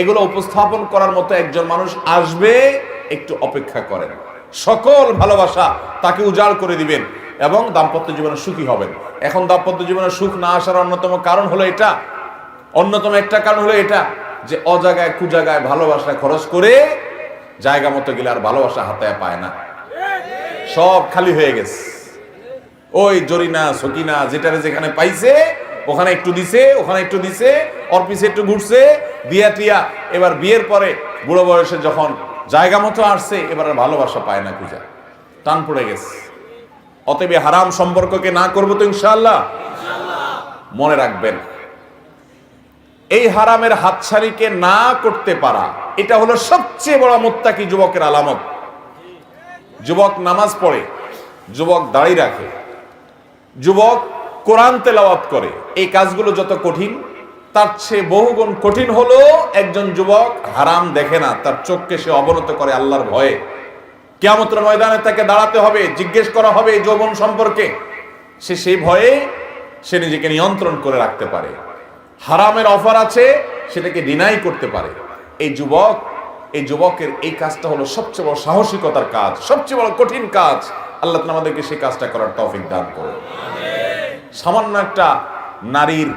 এগুলো উপস্থাপন করার মতো একজন মানুষ আসবে, একটু অপেক্ষা করেন। সকল ভালোবাসা তাকে উজাড় করে দিবেন এবং দাম্পত্য জীবনে সুখী হবেন। এখন দাম্পত্য জীবনে সুখ না আসার অন্যতম কারণ হলো এটা, অন্যতম একটা কারণ হলো এটা যে অজাগায় কুজাগায় ভালোবাসা খরচ করে জায়গা মতো গেলে আর ভালোবাসা হাতে পায় না, সব খালি হয়ে গেছে। ওই জরিনা সকিনা যেটারে যেখানে পাইছে ওখানে একটু দিছে, ওখানে একটু দিছে, ওর পিছে একটু ঘুরছে, বিয়া টিয়া। এবার বিয়ের পরে বুড়ো বয়সে যখন জায়গা মতো আসছে, এবার আর ভালোবাসা পায় না, খুঁজা টান পড়ে গেছে। অতএব হারাম সম্পর্ককে না করবো তো ইনশাআল্লাহ। মনে রাখবেন, এই হারামের হাতছানিকে না করতে পারা, এটা হলো সবচেয়ে বড় মুত্তাকি যুবকের আলামত। যুবক নামাজ পড়ে, যুবক দাড়ি রাখে, যুবক কোরআন তেলাওয়াত করে, এই কাজগুলো যত কঠিন, তার চেয়ে বহুগুণ কঠিন হলো একজন যুবক হারাম দেখে না, তার চোখকে সে অবনত করে আল্লাহর ভয়ে। কিয়ামতের ময়দানে তাকে দাঁড়াতে হবে, জিজ্ঞেস করা হবে যৌবন সম্পর্কে, সে সেই ভয়ে সে নিজেকে নিয়ন্ত্রণ করে রাখতে পারে। হারামের অফার আছে, সেটাকে ডিনাই করতে পারে। এই যুবকের এই কাজটা হলো সবচেয়ে বড় সাহসিকতার কাজ, সবচেয়ে বড় কঠিন কাজ। আল্লাহ তাআলা আমাদেরকে সেই কাজটা করার তৌফিক দান করুন। সামান্য একটা নারীর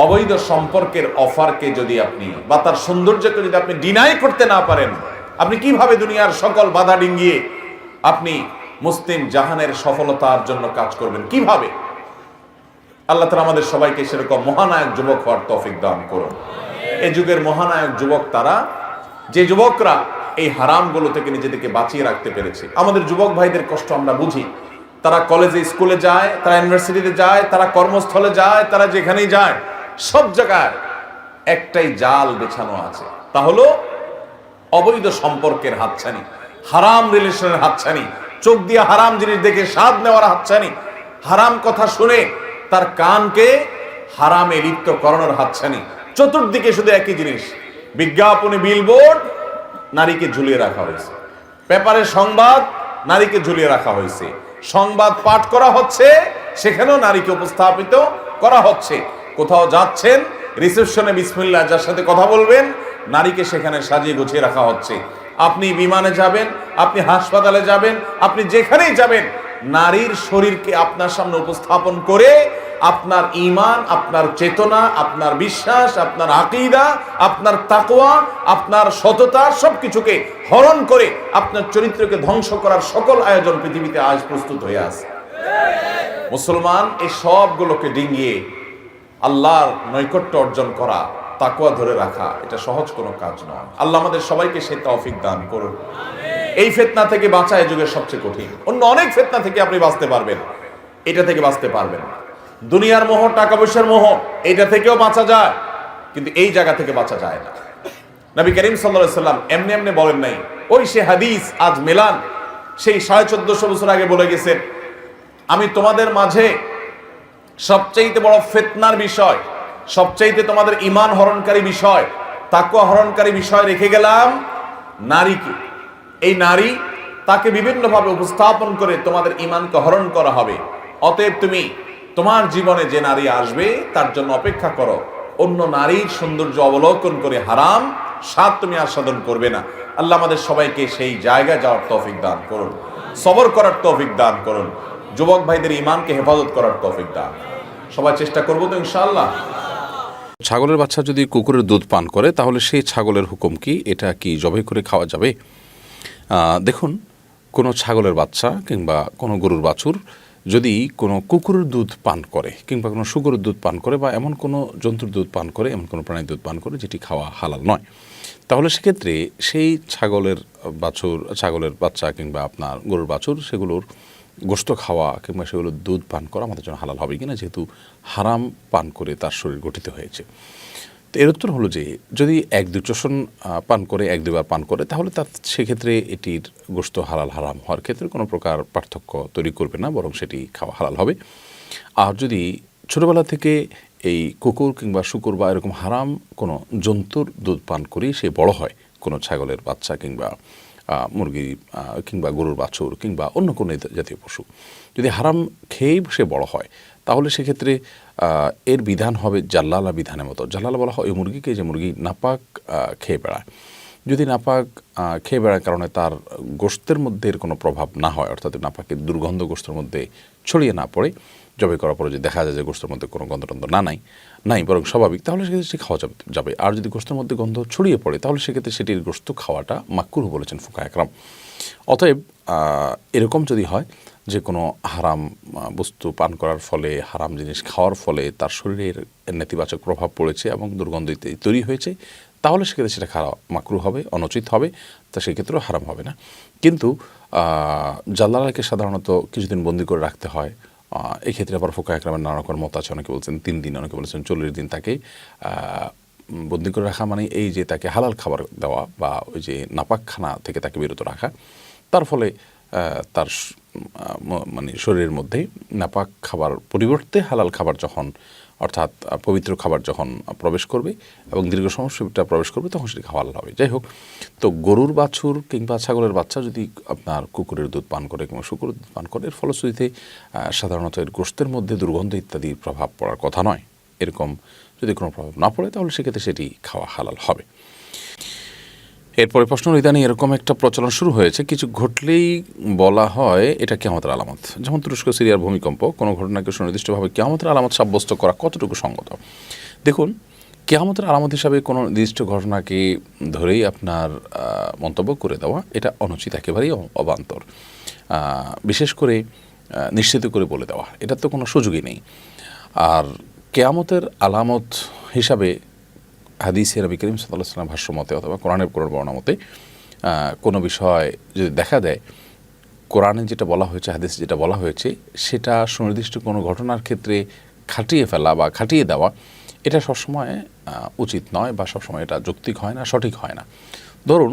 অবৈধ সম্পর্কের অফারকে যদি আপনি বা তার সৌন্দর্যকে যদি আপনি ডিনাই করতে না পারেন, আপনি কিভাবে দুনিয়ার সকল বাধা ডিঙ্গিয়ে আপনি মুসলিম জাহানের সফলতার জন্য কাজ করবেন? কিভাবে? আল্লাহ তাআলা আমাদের সবাইকে সেরকম মহানায়ক যুবক হওয়ার তৌফিক দান করুন। এই যুগের মহানায়ক যুবক তারা, যে যুবকরা এই হারামগুলো থেকে নিজেদেরকে বাঁচিয়ে রাখতে পেরেছে। আমাদের যুবক ভাইদের কষ্ট আমরা বুঝি। তারা কলেজে স্কুলে যায়, তারা ইউনিভার্সিটিতে যায়, তারা কর্মস্থলে যায়, তারা যেখানেই যায়, সব জায়গায় একটাই জাল বেছানো আছে, তা হলো অবৈধ সম্পর্কের হাতছানি, হারাম রিলেশনের হাতছানি, চোখ দিয়ে হারাম জিনিস দেখে স্বাদ নেওয়ার হাতছানি, হারাম কথা শুনে তার কানকে হারামে লিপ্ত করানোর হাতছানি। চতুর্দিকে শুধু একই জিনিস, বিজ্ঞাপনে বিলবোর্ড, নারীকে ঝুলিয়ে রাখা হয়েছে, পেপারে সংবাদ, নারীকে ঝুলিয়ে রাখা হয়েছে, সংবাদ পাঠ করা হচ্ছে, সেখানেও নারীকে উপস্থাপিত করা হচ্ছে। কোথাও যাচ্ছেন, রিসেপশনে বিসমিল্লাহ যার সাথে কথা বলবেন, নারীকে সেখানে সাজিয়ে গুছিয়ে রাখা হচ্ছে। আপনি বিমানে যাবেন, আপনি হাসপাতালে যাবেন, আপনি যেখানেই যাবেন, নারীর শরীরকে আপনার সামনে উপস্থাপন করে আপনার ঈমান, আপনার চেতনা, আপনার বিশ্বাস, আপনার আকীদা, আপনার তাকওয়া, আপনার সততা, সবকিছুকে হরণ করে আপনার চরিত্রকে ধ্বংস করার সকল আয়োজন পৃথিবীতে আজ প্রস্তুত হয়ে আছে। মুসলমান এই সবগুলোকে ডিঙ্গিয়ে আল্লাহর নৈকট্য অর্জন করা, তাকওয়া ধরে রাখা, এটা সহজ কোনো কাজ নয়। আল্লাহ আমাদের সবাইকে সেই তৌফিক দান করুন। এই ফিতনা থেকে বাঁচা এই যুগের সবচেয়ে কঠিন। অন্য অনেক ফিতনা থেকে আপনি বাঁচতে পারবেন, এটা থেকে বাঁচতে পারবেন না। দুনিয়ার মোহ, টাকা পয়সার মোহ, এটা থেকেও বাঁচা যায়, কিন্তু এই জায়গা থেকে বাঁচা যায় না। নবী করিম সাল্লাল্লাহু আলাইহি সাল্লাম এমনি এমনি বলেন নাই, ওই সে হাদিস আজ মেলান, সেই 1450 বছর আগে বলে গেছেন, আমি তোমাদের মাঝে সবচাইতে বড় ফিতনার বিষয়, সবচাইতে তোমাদের ঈমান হরণকারী বিষয়, তাকওয়া হরণকারী বিষয় রেখে গেলাম নারীকে। এই নারী, তাকে বিভিন্নভাবে উপস্থাপন করে তোমাদের ঈমানকে হরণ করা হবে। অতএব তুমি তোমার জীবনে যে নারী আসবে তার জন্য অপেক্ষা করো। অন্য নারীর সৌন্দর্য অবলোকন করে হারাম স্বাদ তুমি আস্বাদন করবে না। আল্লাহ আমাদের সবাইকে সেই জায়গায় যাওয়ার তৌফিক দান করুন, সবর করার তৌফিক দান করুন, যুবক ভাইদের ঈমানকে হেফাজত করার তৌফিক দান। সবাই চেষ্টা করবো তো ইনশাআল্লাহ। ছাগলের বাচ্চা যদি কুকুরের দুধ পান করে তাহলে সেই ছাগলের হুকুম কি? এটা কি জবাই করে খাওয়া যাবে? দেখুন, কোনো ছাগলের বাচ্চা কিংবা কোনো গরুর বাছুর যদি কোনো কুকুরের দুধ পান করে কিংবা কোনো শুকরের দুধ পান করে বা এমন কোনো জন্তুর দুধ পান করে, এমন কোনো প্রাণীর দুধ পান করে যেটি খাওয়া হালাল নয়, তাহলে সেক্ষেত্রে সেই ছাগলের বাচ্চা কিংবা আপনার গরুর বাছুর, সেগুলোর গোশত খাওয়া কিংবা সেগুলোর দুধ পান করা আমাদের জন্য হালাল হবে কিনা, যেহেতু হারাম পান করে তার শরীর গঠিত হয়েছে। তো এর উত্তর হলো যে যদি এক দুই চোষণ পান করে এক দুবার পান করে তাহলে তার সেক্ষেত্রে এটির গোশত হালাল হারাম হওয়ার ক্ষেত্রে কোনো প্রকার পার্থক্য তৈরি করবে না, বরং সেটি খাওয়া হালাল হবে। আর যদি ছোটোবেলা থেকে এই কুকুর কিংবা শূকর বা এরকম হারাম কোনো জন্তুর দুধ পান করেই সে বড় হয়, কোনো ছাগলের বাচ্চা কিংবা মুরগি কিংবা গরুর বাছুর কিংবা অন্য কোনো জাতীয় পশু যদি হারাম খেয়েই সে বড় হয়, তাহলে সেক্ষেত্রে এর বিধান হবে জাল্লালা বিধানের মতো। জাল্লালা বলা হয় ওই মুরগিকে যে মুরগি নাপাক খেয়ে বেড়ায়। যদি নাপাক খেয়ে বেড়ার কারণে তার গোশতের মধ্যে এর কোনো প্রভাব না হয়, অর্থাৎ নাপাকের দুর্গন্ধ গোশতের মধ্যে ছড়িয়ে না পড়ে, জবাই করার পরে যদি দেখা যায় যে গোশতের মধ্যে কোনো গন্ধটন্ধ নাই বরং স্বাভাবিক, তাহলে সেক্ষেত্রে সে খাওয়া যাবে। আর যদি গোশতের মধ্যে গন্ধ ছড়িয়ে পড়ে তাহলে সেক্ষেত্রে সেটির গোশত খাওয়াটা মাকরুহ বলেছেন ফুকাহা একরাম। অতএব এরকম যদি হয় যে কোনো হারাম বস্তু পান করার ফলে, হারাম জিনিস খাওয়ার ফলে তার শরীরের নেতিবাচক প্রভাব পড়েছে এবং দুর্গন্ধ তৈরি হয়েছে, তাহলে সেক্ষেত্রে সেটা খাওয়া মাকরুহ হবে, অনুচিত হবে, তা সেক্ষেত্রেও হারাম হবে না। কিন্তু জাল্লালাকে সাধারণত কিছুদিন বন্দি করে রাখতে হয়। এক্ষেত্রে আবার ফুকাহা একরামের নানা রকম মত আছে। অনেকে বলছেন 3 দিন, অনেকে বলেছেন 40 দিন তাকে বন্দি করে রাখা, মানে এই যে তাকে হালাল খাবার দেওয়া বা ওই যে নাপাকখানা থেকে তাকে বিরত রাখা। তার ফলে তার মানে শরীরের মধ্যে নাপাক খাবার পরিবর্তে হালাল খাবার যখন, অর্থাৎ পবিত্র খাবার যখন প্রবেশ করবে এবং দীর্ঘ সময় সেটা প্রবেশ করবে, তখন সেটি হালাল হবে। যাই হোক, তো গরুর বাছুর কিংবা ছাগলের বাচ্চা যদি আপনার কুকুরের দুধ পান করে কিংবা শুকুরের দুধ পান করে, এর ফলশ্রুতিতে সাধারণত এর গোশতের মধ্যে দুর্গন্ধ ইত্যাদির প্রভাব পড়ার কথা নয়। এরকম যদি কোনো প্রভাব না পড়ে তাহলে সেক্ষেত্রে সেটি খাওয়া হালাল হবে। এরপরে প্রশ্ন, ইদানিং এরকম একটা প্রচলন শুরু হয়েছে, কিছু ঘটলেই বলা হয় এটা কিয়ামতের আলামত। যেমন তুরস্ক সিরিয়ার ভূমিকম্প, কোনো ঘটনাকে সুনির্দিষ্টভাবে কিয়ামতের আলামত সাব্যস্ত করা কতটুকু সঙ্গত? দেখুন, কিয়ামতের আলামত হিসাবে কোনো নির্দিষ্ট ঘটনাকে ধরেই আপনার মন্তব্য করে দেওয়া এটা অনুচিত, একেবারেই অবান্তর। বিশেষ করে নিশ্চিত করে বলে দেওয়া, এটার তো কোনো সুযোগই নেই। আর কিয়ামতের আলামত হিসাবে হাদিসে নবী করিম সাল্লাল্লাহু আলাইহি ওয়াসাল্লাম ভাষ্য মতে অথবা কোরআনের কোনো বর্ণনা মতে কোনো বিষয় যদি দেখা দেয়, কোরআনে যেটা বলা হয়েছে, হাদিসে যেটা বলা হয়েছে, সেটা সুনির্দিষ্ট কোনো ঘটনার ক্ষেত্রে খাটিয়ে ফেলা বা খাটিয়ে দেওয়া, এটা সবসময় উচিত নয় বা সবসময় এটা যৌক্তিক হয় না, সঠিক হয় না। ধরুন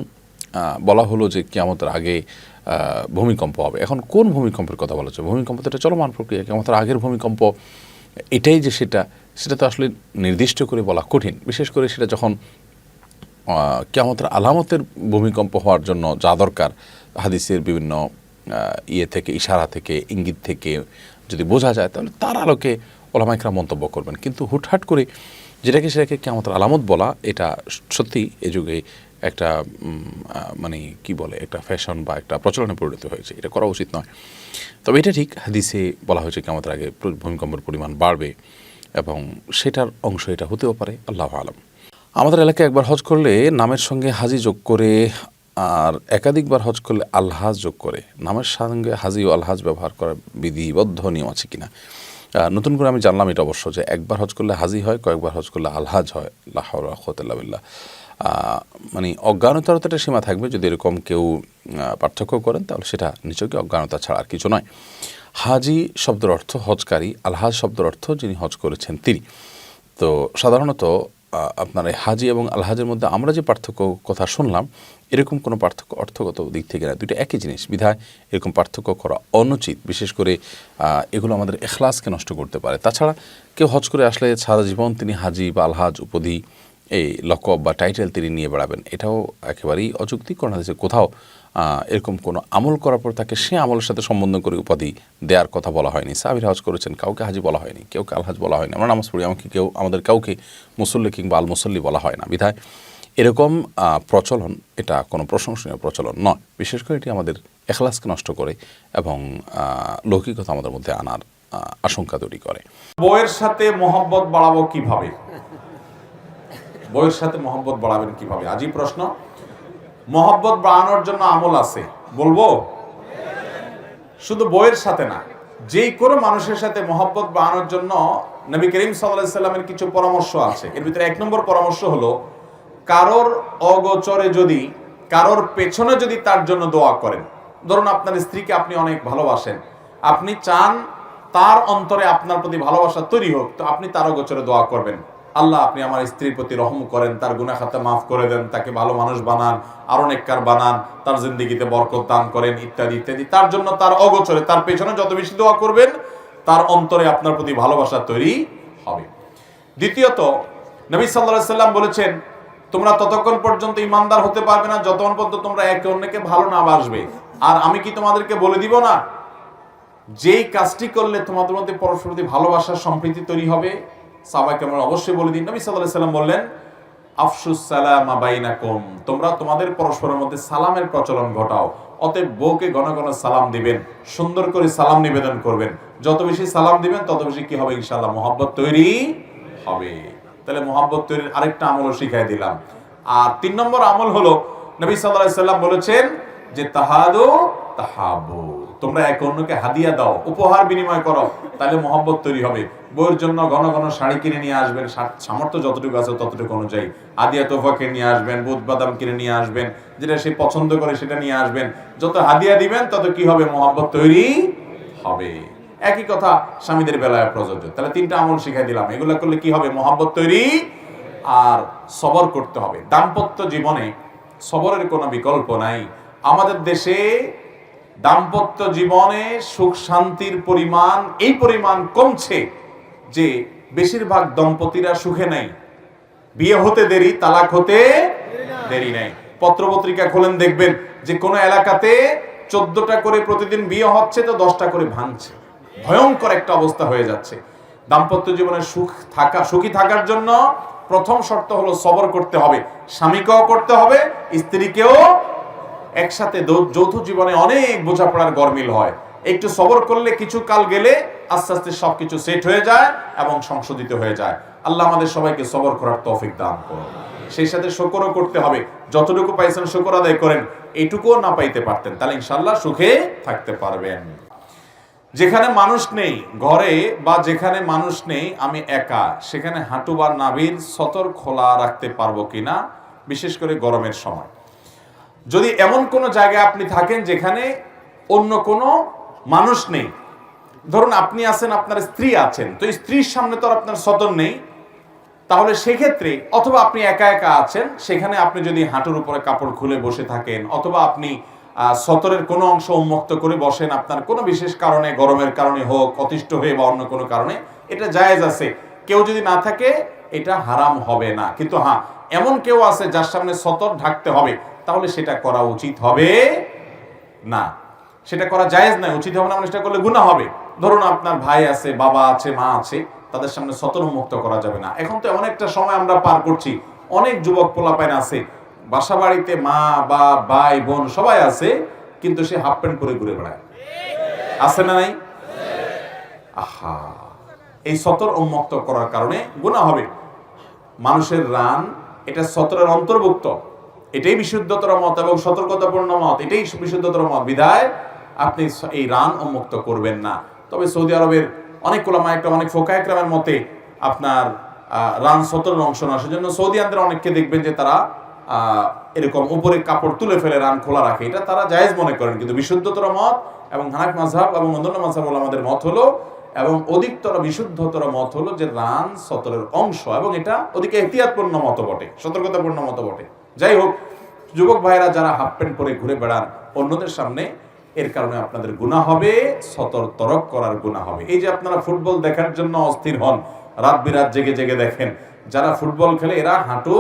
বলা হলো যে কিয়ামতের আগে ভূমিকম্প হবে। এখন কোন ভূমিকম্পের কথা বলা হচ্ছে? ভূমিকম্প তো এটা চলমান প্রক্রিয়া। কিয়ামতের আগের ভূমিকম্প এটাই যে সেটা তো আসলে নির্দিষ্ট করে বলা কঠিন। বিশেষ করে সেটা যখন কিয়ামতের আলামতের ভূমিকম্প হওয়ার জন্য যা দরকার, হাদিসের বিভিন্ন থেকে, ইশারা থেকে, ইঙ্গিত থেকে যদি বোঝা যায়, তাহলে তার আলোকে ওলামা ইকরাম মন্তব্য করবেন। কিন্তু হুটহাট করে সেটাকে কিয়ামতের আলামত বলা, এটা সত্যি এ যুগে একটা মানে কি বলে, একটা ফ্যাশন বা একটা প্রচলনে পরিণত হয়েছে। এটা করা উচিত নয়। তবে এটা ঠিক, হাদিসে বলা হয়েছে কিয়ামতের আগে ভূমিকম্পের পরিমাণ বাড়বে এবং সেটার অংশ এটা হতেও পারে, আল্লাহু আলাম। আমাদের এলাকায় একবার হজ করলে নামের সঙ্গে হাজি যোগ করে, আর একাধিকবার হজ করলে আলহাজ যোগ করে নামের সঙ্গে হাজি ও আলহাজ ব্যবহার করার বিধিবদ্ধ নিয়ম আছে কিনা? নতুন করে আমি জানলাম এটা অবশ্য, যে একবার হজ করলে হাজি হয়, কয়েকবার হজ করলে আলহাজ হয়। লা হাওলা ওয়া কুওয়াতা ইল্লা বিল্লাহ। মানে অজ্ঞানতার একটা সীমা থাকবে। যদি এরকম কেউ পার্থক্য করেন তাহলে সেটা নিছকই অজ্ঞানতা ছাড়া আর কিছু নয়। হাজি শব্দের অর্থ হজকারী, আলহাজ শব্দের অর্থ যিনি হজ করেছেন তিনি। তো সাধারণত আপনার এই হাজি এবং আলহাজের মধ্যে আমরা যে পার্থক্য কথা শুনলাম, এরকম কোনো পার্থক্য অর্থগত দিক থেকে না, দুটো একই জিনিস। বিধায় এরকম পার্থক্য করা অনুচিত। বিশেষ করে এগুলো আমাদের এখলাসকে নষ্ট করতে পারে। তাছাড়া কেউ হজ করে আসলে সারা জীবন তিনি হাজি বা আলহাজ উপাধি, এই লকব বা টাইটেল তিনি নিয়ে বেড়াবেন, এটাও একেবারেই অযৌক্তিক। কারণ হাদিসে কোথাও এরকম কোনো আমল করার পর তাকে সে আমলের সাথে সম্বন্ধ করে উপাধি দেওয়ার কথা বলা হয়নি। সাহাবীরা হজ করেছেন, কাউকে হাজি বলা হয়নি, কেউকে আলহাজ বলা হয়নি। আমরা নামাজ পড়ি, আমাদের কাউকে মুসল্লি কিংবা আল মুসল্লি বলা হয় না। বিধায় এরকম প্রচলন এটা কোনো প্রশংসনীয় প্রচলন নয়। বিশেষ করে এটি আমাদের এখলাসকে নষ্ট করে এবং লৌকিকতা আমাদের মধ্যে আনার আশঙ্কা তৈরি করে। বউয়ের সাথে মহব্বত বাড়াবো কিভাবে? বউয়ের সাথে মহব্বত বাড়াবেন কিভাবে? আজই প্রশ্ন। মহব্বত বাড়ানোর জন্য আমল আছে, বলবো? শুধু বউয়ের সাথে না, যেই কোনো মানুষের সাথে মহব্বত বাড়ানোর জন্য নবী করিম সাল্লাল্লাহু আলাইহি সাল্লামের কিছু পরামর্শ আছে। এর ভিতরে 1 নম্বর পরামর্শ হলো, কারোর অগোচরে যদি, কারোর পেছনে যদি তার জন্য দোয়া করেন। ধরুন আপনার স্ত্রীকে আপনি অনেক ভালোবাসেন, আপনি চান তার অন্তরে আপনার প্রতি ভালোবাসা তৈরি হোক, তো আপনি তার অগোচরে দোয়া করবেন। আল্লাহ আপনি আমার স্ত্রীর প্রতি রহম করেন, তার গুনাহ খাতা মাফ করে দেন, তাকে ভালো মানুষ বানান, আরো নেককার বানান, তার জিন্দেগিতে বরকত দান করেন, ইত্যাদি ইত্যাদি। তার জন্য তার অগোচরে, তার পেছনে যত বেশি দোয়া করবেন, তার অন্তরে আপনার প্রতি ভালোবাসা তৈরি হবে। দ্বিতীয়ত, নবী সাল্লাল্লাহু আলাইহি সাল্লাম বলেছেন, তোমরা ততক্ষণ পর্যন্ত ইমানদার হতে পারবে না যতক্ষণ পর্যন্ত তোমরা একে অন্যকে ভালো না বাসবে। আর আমি কি তোমাদেরকে বলে দিব না, যেই কাজটি করলে তোমাদের মধ্যে পরস্পর প্রতি ভালোবাসার সম্প্রীতি তৈরি হবে? সাহাবায়ে কেরাম অবশ্যই বলে দিন। নবী সাল্লাল্লাহু আলাইহি সাল্লাম বললেন, আফশুস সালামা বাইনাকুম, তোমরা তোমাদের পরস্পরের মধ্যে সালামের প্রচলন ঘটাও। অতএব বউকে ঘন ঘন সালাম দিবেন, সুন্দর করে সালাম নিবেদন করবেন। যত বেশি সালাম দিবেন তত বেশি কি হবে? ইনশাআল্লাহ মহব্বত তৈরি হবে। তাহলে মহব্বত তৈরির আরেকটা আমলও শিখাই দিলাম। আর 3 নম্বর আমল হলো, নবী সাল্লাল্লাহু আলাইহি সাল্লাম বলেছেন যে তাহাদু তাহাবু, তোমরা এক অন্যকে হাদিয়া দাও, উপহার বিনিময় করো, তাহলে মহব্বত তৈরি হবে। বউয়ের জন্য ঘন ঘন শাড়ি কিনে নিয়ে আসবেন, সামর্থ্য যতটুকু আছে ততটুকু অনুযায়ী হাদিয়া তোফা কিনে নিয়ে আসবেন, বুট বাদাম কিনে নিয়ে আসবেন, যেটা সে পছন্দ করে সেটা নিয়ে আসবেন। যত হাদিয়া দিবেন তত কি হবে? মহব্বত তৈরি হবে। একই কথা স্বামীদের বেলায় প্রযোজ্য। তাহলে 3টা আমল শিখাই দিলাম, এগুলো করলে কি হবে? মহব্বত তৈরি। আর সবর করতে হবে। দাম্পত্য জীবনে সবরের কোনো বিকল্প নাই। আমাদের দেশে দাম্পত্য জীবনে সুখ শান্তির পরিমাণ এই পরিমাণ কমছে যে বেশিরভাগ দম্পতিরা সুখে নাই। বিয়ে হতে দেরি, তালাক হতে দেরি নাই। পত্রপত্রিকা খোলেন, দেখবেন যে কোনো এলাকাতে 14টা করে প্রতিদিন বিয়ে হচ্ছে, তো 10টা করে ভাঙছে। ভয়ঙ্কর একটা অবস্থা হয়ে যাচ্ছে। দাম্পত্য জীবনে সুখী থাকার জন্য প্রথম শর্ত হলো সবর করতে হবে। স্বামীকেও করতে হবে, স্ত্রীকেও। একসাথে যৌথ জীবনে অনেক বোঝাপড়ার গরমিল হয়। একটু সবর করলে কিছু কাল গেলে আস্তে আস্তে সবকিছু সেট হয়ে যায় এবং সংশোধিত হয়ে যায়। আল্লাহ আমাদের সবাইকে সবর করার তৌফিক দান করুন। সেই সাথে শুকরও করতে হবে। যতটুকু পাইছেন শুকর আদায় করেন। এইটুকুও না পাইতে পারতেন, তাহলে ইনশাআল্লাহ সুখে থাকতে পারবেন। যেখানে মানুষ নেই ঘরে, বা যেখানে মানুষ নেই আমি একা, সেখানে হাঁটু বা নাভির সতর খোলা রাখতে পারবো কিনা, বিশেষ করে গরমের সময়। যদি এমন কোনো জায়গায় আপনি থাকেন যেখানে অন্য কোনো মানুষ নেই, ধরুন আপনি আছেন, আপনার স্ত্রী আছেন, তো স্ত্রীর সামনে তো আর আপনার সতর নেই, তাহলে সেক্ষেত্রে, অথবা আপনি একা একা আছেন, সেখানে আপনি যদি হাঁটুর উপরে কাপড় খুলে বসে থাকেন, অথবা আপনি সতরের কোনো অংশ উন্মুক্ত করে বসেন, আপনার কোনো বিশেষ কারণে, গরমের কারণে হোক, অতিষ্ঠ হয়ে বা অন্য কোনো কারণে, এটা জায়েজ আছে। কেউ যদি না থাকে এটা হারাম হবে না। কিন্তু হ্যাঁ, এমন কেউ আছে যার সামনে সতর ঢাকতে হবে, তাহলে সেটা করা উচিত হবে না। সেটা করা জায়েজ নয়, উচিত হবে না, মানে সেটা করলে গুনাহ হবে। ধরুন আপনার ভাই আছে, বাবা আছে, মা আছে, তাদের সামনে সতর উন্মুক্ত করা যাবে না। এখন তো এমন একটা সময় আমরা পার করছি, অনেক যুবক পোলাপাইন আছে, বাসা বাড়িতে মা বা ভাই বোন সবাই আছে, কিন্তু সে হাফ প্যান্ট পরে ঘুরে বেড়ায়। আছে না নাই? আহা, এই সতর উন্মুক্ত করার কারণে গুনাহ হবে। মানুষের রান এটা সতরের অন্তর্ভুক্ত, এটাই বিশুদ্ধতর মত এবং সতর্কতাপূর্ণ মত, এটাই বিশুদ্ধতর মত। বিধায় আপনি এই রান উন্মুক্ত করবেন না। তবে সৌদি আরবের অনেক ওলামা একরাম, অনেক ফোকায়ে কেরামের মতে আপনার রান সতরের অংশ না, সেজন্য সৌদিয়ানদের অনেককে দেখবেন যে তারা এরকম উপরে কাপড় তুলে ফেলে রান খোলা রাখে, এটা তারা জায়েজ মনে করেন। কিন্তু বিশুদ্ধতর মত এবং হানাফি মাযহাব এবং অন্যান্য মাযহাব ওলামাদের মত হলো, এবং অধিকতর বিশুদ্ধতর মত হলো যে রান সতরের অংশ, এবং এটা অধিক এহতিয়াতপূর্ণ মত বটে, সতর্কতাপূর্ণ মত বটে। যাই হোক, যুবক ভাইরা যারা হাফ প্যান্ট পরে ঘুরে বেড়ান অন্যদের সামনে, এর কারণে আপনাদের গুনাহ হবে, সতর তরক করার গুনাহ হবে। এই যে আপনারা ফুটবল দেখার জন্য অস্থির হন, রাত বিরাত জেগে জেগে দেখেন, যারা ফুটবল খেলে এরা হাঁটু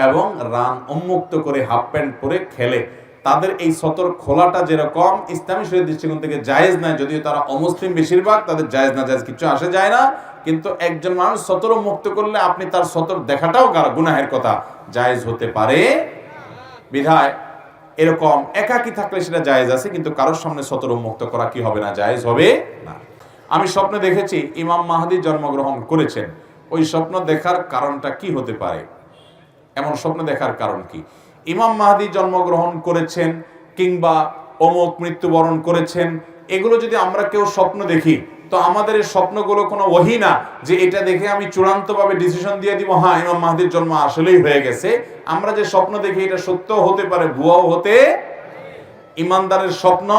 এবং রান উন্মুক্ত করে হাফ প্যান্ট পরে খেলে, তাদের এই সতর খোলাটা যেরকম ইসলামী শরীয়তের দৃষ্টিকোণ থেকে জায়েজ নয়, যদিও তারা অমুসলিম বেশিরভাগ, তাদের জায়েজ না জায়েজ কিছু আসে যায় না। কিন্তু একজন মানুষ সতর মুক্ত করলে আপনি তার সতর দেখাটাও গুনাহের কথা, জায়েজ হতে পারে। বিধায় এরকম একাকী থাকলে সেটা জায়েজ আছে, কিন্তু কারোর সামনে সতর মুক্ত করা কি হবে না? জায়েজ হবে না। আমি স্বপ্নে দেখেছি ইমাম মাহদী জন্মগ্রহণ করেছেন। ওই স্বপ্ন দেখার কারণটা কি হতে পারে? এমন স্বপ্ন দেখার কারণ কি? ইমাম মাহদী জন্মগ্রহণ করেছেন কিংবা অমুক মৃত্যুবরণ করেছেন, এগুলো যদি আমরা কেউ স্বপ্ন দেখি, তো আমাদের এই স্বপ্নগুলো কোনো ওহী না যে এটা দেখে আমি চূড়ান্তভাবে ডিসিশন দিয়ে দিব হ্যাঁ ইমাম মাহদীর জন্ম আসলেই হয়ে গেছে। আমরা যে স্বপ্ন দেখি এটা সত্য হতে পারে, ভুয়াও হতে। ইমানদারের স্বপ্ন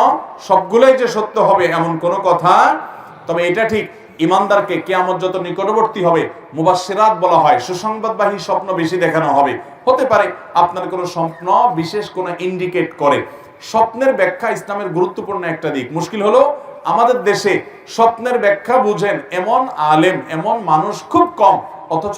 সবগুলোই যে সত্য হবে এমন কোনো কথা, তবে এটা ঠিক ইমানদারকে কিয়ামত যত নিকটবর্তী হবে, মুবাশশিরাত বলা হয়, সুসংবাদবাহী স্বপ্ন বেশি দেখানো হবে। হতে পারে আপনার কোনো স্বপ্ন বিশেষ কোনো ইন্ডিকেট করে। স্বপ্নের ব্যাখ্যা ইসলামের গুরুত্বপূর্ণ একটা দিক। মুশকিল হলো আমাদের দেশে স্বপ্নের ব্যাখ্যা বুঝেন এমন আলেম, এমন মানুষ খুব কম, অথচ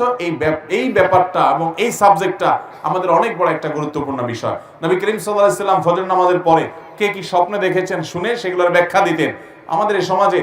এই ব্যাপারটা এবং এই সাবজেক্টটা আমাদের অনেক বড় একটা গুরুত্বপূর্ণ বিষয়। নবী করিম সাল্লাল্লাহু আলাইহি ওয়াসাল্লাম ফজর নামাজের পরে কে কি স্বপ্নে দেখেছেন শুনে সেগুলোর ব্যাখ্যা দিতেন। আমাদের এই সমাজে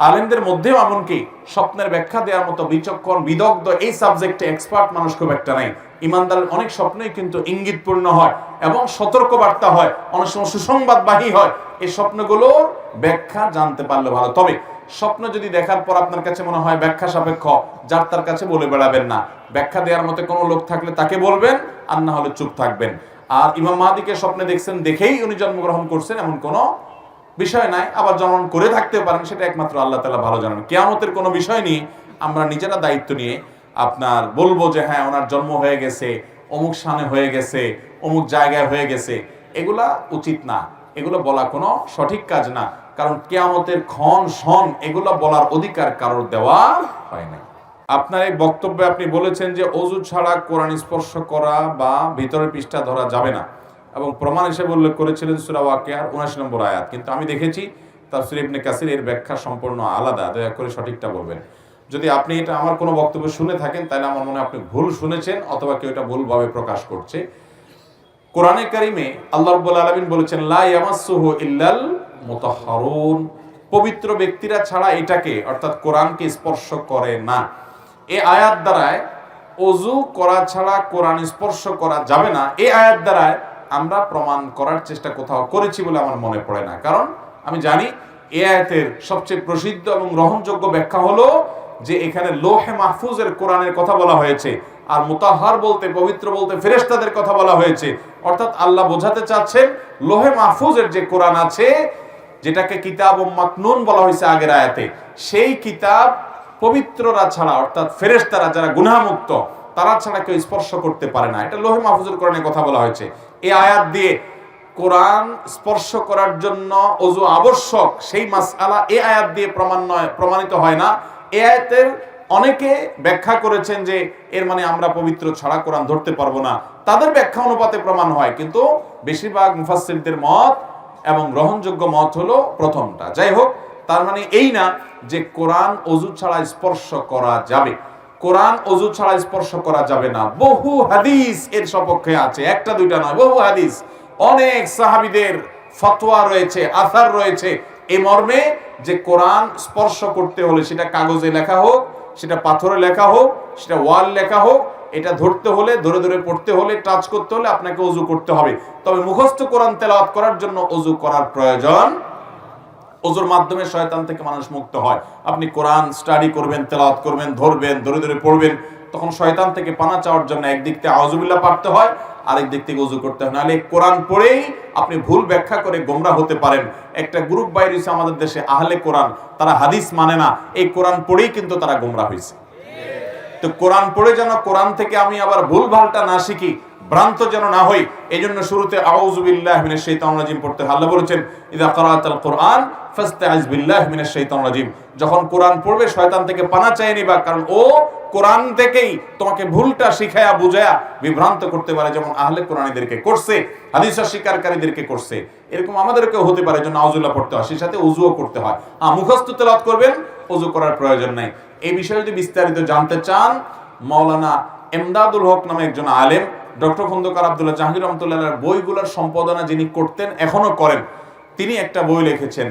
আলেমদের মধ্যেও এমনকি স্বপ্নের ব্যাখ্যা দেওয়ার মতো বিচক্ষণ, বিদগ্ধ, এই সাবজেক্টে এক্সপার্ট মানুষ খুব একটা নাই। ইমানদার অনেক স্বপ্নই কিন্তু ইঙ্গিতপূর্ণ হয় এবং সতর্ক বার্তা হয়, অনেক সময় সুসংবাদবাহী হয়। এই স্বপ্নগুলোর ব্যাখ্যা জানতে পারলে ভালো। তবে স্বপ্ন যদি দেখার পর আপনার কাছে মনে হয় ব্যাখ্যা সাপেক্ষ, যার তার কাছে বলে বেড়াবেন না। ব্যাখ্যা দেওয়ার মতো কোনো লোক থাকলে তাকে বলবেন, আর না হলে চুপ থাকবেন। আর ইমাম মাহদিকে স্বপ্নে দেখছেন দেখেই উনি জন্মগ্রহণ করছেন এমন কোনো বিষয় নাই। আবার জন্ম করে থাকতে পারেন, সেটা একমাত্র আল্লাহ তাআলা ভালো জানেন। কিয়ামতের কোনো বিষয় নিয়ে আমরা নিজেরা দায়িত্ব নিয়ে আপনার বলবো যে হ্যাঁ ওনার জন্ম হয়ে গেছে, অমুক স্থানে হয়ে গেছে, অমুক জায়গায় হয়ে গেছে, এগুলা উচিত না। এগুলো বলা কোনো সঠিক কাজ না, কারণ কিয়ামতের ক্ষণ সন এগুলো বলার অধিকার কারোর দেওয়া হয় না। আপনার এই বক্তব্যে আপনি বলেছেন যে অজু ছাড়া কোরআন স্পর্শ করা বা ভিতরের পৃষ্ঠা ধরা যাবে না, এবং প্রমাণ হিসেবে উল্লেখ করেছিলেন সূরা ওয়াকিয়ার ৭৯ নম্বর আয়াত। কিন্তু আমি দেখেছি তাফসীর ইবনে কাসির এর ব্যাখ্যা সম্পূর্ণ আলাদা। দয়া করে সঠিকটা বলবেন। যদি আপনি এটা আমার কোনো বক্তব্য শুনে থাকেন তাহলে আমার মনে হয় আপনি ভুল শুনেছেন, অথবা কেউ এটা ভুলভাবে প্রকাশ করছে। কোরআনে কারিমে আল্লাহ রাব্বুল আলামিন বলেছেন লা ইয়ামাসসুহু ইল্লাল মুতাহহারুন, পবিত্র ব্যক্তিরা ছাড়া এটাকে অর্থাৎ কোরআনকে স্পর্শ করে না। এই আয়াত দ্বারায় ওযু করা ছাড়া কোরআন স্পর্শ করা যাবে না, এই আয়াত দ্বারায় আমরা প্রমাণ করার চেষ্টা কোথাও করেছি বলে আমার মনে পড়ে না। কারণ আমি জানি এই আয়াতের সবচেয়ে প্রসিদ্ধ এবং গ্রহণযোগ্য ব্যাখ্যা হলো যে এখানে লোহে মাহফুজের কোরআনের কথা বলা হয়েছে, আর মুতাহহার বলতে, পবিত্র বলতে ফেরেশতাদের কথা বলা হয়েছে। অর্থাৎ আল্লাহ বোঝাতে চাচ্ছেন লোহে মাহফুজের যে কোরআন আছে, যেটাকে কিতাব মাকনুন বলা হয়েছে আগের আয়াতে, সেই কিতাব পবিত্ররা ছাড়া অর্থাৎ ফেরেশতারা যারা গুনাহমুক্ত তারা ছাড়া কেউ স্পর্শ করতে পারে না। এটা লোহে মাহফুজের কোরআনের কথা বলা হয়েছে। এই আয়াত দিয়ে কোরআন স্পর্শ করার জন্য ওযু আবশ্যক সেই মাসআলা এই আয়াত দিয়ে প্রমাণিত হয় না। এই আয়াতের অনেকে ব্যাখ্যা করেছেন যে এর মানে আমরা পবিত্র ছাড়া কোরআন ধরতে পারবো না। তাদের ব্যাখ্যা অনুপাতে প্রমাণ হয়, কিন্তু বেশিরভাগ মুফাসসিরদের মত এবং গ্রহণযোগ্য মত হলো প্রথমটা। যাই হোক, তার মানে এই না যে কোরআন ওযু ছাড়া স্পর্শ করা যাবে। কোরআন ওযু ছাড়া স্পর্শ করা যাবে না। বহু হাদিস এর সপক্ষে আছে, একটা দুইটা নয়, বহু হাদিস। অনেক সাহাবীদের ফতোয়া রয়েছে, আসার রয়েছে এই মর্মে যে কোরআন স্পর্শ করতে হলে, সেটা কাগজে লেখা হোক, সেটা পাথরে লেখা হোক, সেটা ওয়াল লেখা হোক, এটা ধরতে হলে, ধরে ধরে পড়তে হলে, টাচ করতে হলে আপনাকে ওযু করতে হবে। তবে মুখস্থ কোরআন তেলাওয়াত করার জন্য ওযু করার প্রয়োজন। ওযুর মাধ্যমে শয়তান থেকে মানুষ মুক্ত হয়। আপনি কোরআন স্টাডি করবেন, তেলাওয়াত করবেন, ধরবেন, ধরে ধরে পড়বেন, তখন শয়তান থেকে পানা চাওয়ার জন্য একদিক থেকে আউযুবিল্লাহ পড়তে হয়, আরেক দিক থেকে ওযু করতে হয়। নাহলে কোরআন পড়েই আপনি ভুল ব্যাখ্যা করে গোমরা হতে পারেন। একটা গ্রুপ বাইরে হয়েছে আমাদের দেশে, আহলে কোরআন, তারা হাদিস মানে না, এই কোরআন পড়েই কিন্তু তারা গোমরা হয়েছে। তো কোরআন পড়ে যেন কোরআন থেকে আমি আবার ভুল ভালটা না শিখি, ভ্রান্ত যেন না হই, এজন্য শুরুতে আউযু বিল্লাহি মিনাশ শাইতানির রাজিম পড়তে হয়। আল্লাহ বলেছেন ইযা ক্রাআতাল কুরআন ফাস্তাইজ বিল্লাহি মিনাশ শাইতানির রাজিম, যখন কোরআন পড়বে শয়তান থেকে পানা চেয়ে নিবা, কারণ ও কোরআন থেকেই তোমাকে ভুলটা শিখায়া বুঝায়া বিভ্রান্ত করতে পারে, যেমন আহলে কোরআনীদেরকে করছে, হাদিস স্বীকারকারীদেরকে করছে। এরকম আমাদেরকেও হতে পারে, জন্য আউযুবিল্লাহ পড়তে হয়, সেই সাথে ওযুও করতে হয়। মুখস্থ তেলাওয়াত করবেন, ওযু করার প্রয়োজন নাই। এই বিষয়ে যদি বিস্তারিত জানতে চান, মাওলানা এমদাদুল হক নামে একজন আলেম, ডক্টর খন্দকার আব্দুল্লাহ জাহাঙ্গীর রহমতুল্লাহর বইগুলোর সম্পাদনা যিনি করতেন, এখনো করেন, তিনি একটা বই লিখেছেন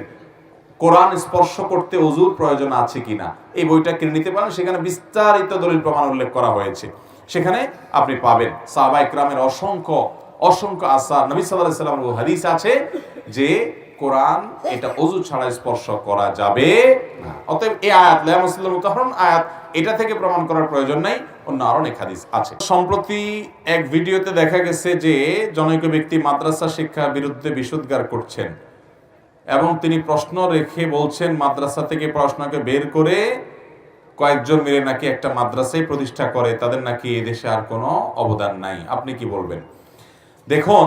কোরআন স্পর্শ করতে ওযুর প্রয়োজন আছে কিনা। এই বইটা কিনে নিতে পারেন, সেখানে বিস্তারিত দলিল প্রমাণ উল্লেখ করা হয়েছে। সেখানে আপনি পাবেন সাহাবা ইকরামের অসংখ্য অসংখ্য আসার, নবী সাল্লাল্লাহু আলাইহি ওয়াসাল্লামের হাদিস আছে যে কোরআন এটা ওযু ছাড়া স্পর্শ করা যাবে না। অতএব এই আয়াত লা ইয়ামাসসুল মুতাহহারুন আয়াত, এটা থেকে প্রমাণ করার প্রয়োজন নাই, অন্য আরো অনেক হাদিস আছে। সম্প্রতি এক ভিডিওতে দেখা গেছে যে জনৈক ব্যক্তি মাদ্রাসা শিক্ষার বিরুদ্ধে বিষোদ্গার করছেন, এবং তিনি প্রশ্ন রেখে বলছেন মাদ্রাসা থেকে পড়াশোনাকে বের করে কয়েকজন মিলে নাকি একটা মাদ্রাসায় প্রতিষ্ঠা করে, তাদের নাকি এদেশে আর কোনো অবদান নাই। আপনি কি বলবেন? দেখুন,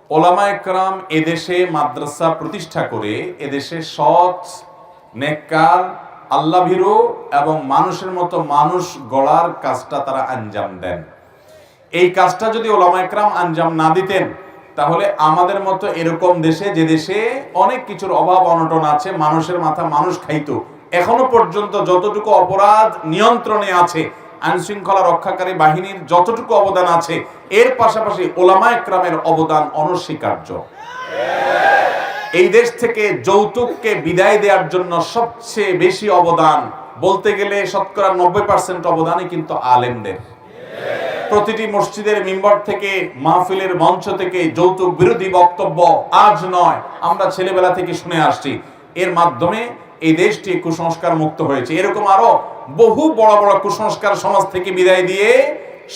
ওলামায়ে কেরাম এদেশে মাদ্রাসা প্রতিষ্ঠা করে এদেশে সৎ, নেককার, আল্লাহ ভীরু এবং মানুষের মতো মানুষ গড়ার কাজটা তারা আঞ্জাম দেন। এই কাজটা যদি ওলামা একরাম আঞ্জাম না দিতেন, তাহলে আমাদের মতো এরকম দেশে, যে দেশে অনেক কিছুর অভাব অনটন আছে, মানুষের মাথা মানুষ খাইতো, এখনো পর্যন্ত যতটুকু অপরাধ নিয়ন্ত্রণে আছে, আইন শৃঙ্খলা রক্ষাকারী বাহিনীর যতটুকু অবদান আছে, এর পাশাপাশি ওলামা একরামের অবদান অনস্বীকার্য। এই দেশ থেকে যৌতুককে বিদায় দেওয়ার জন্য সবচেয়ে বেশি অবদান, বলতে গেলে শতকরা 90% অবদানই কিন্তু আলেমদের। প্রতিটি মসজিদের মিম্বর থেকে, মাহফিলের মঞ্চ থেকে যৌতুক বিরোধী বক্তব্য আজ নয়, আমরা ছেলেবেলা থেকে শুনে আসছি। এর মাধ্যমে এই দেশটি কুসংস্কার মুক্ত হয়েছে। এরকম আরো বহু বড় বড় কুসংস্কার সমাজ থেকে বিদায় দিয়ে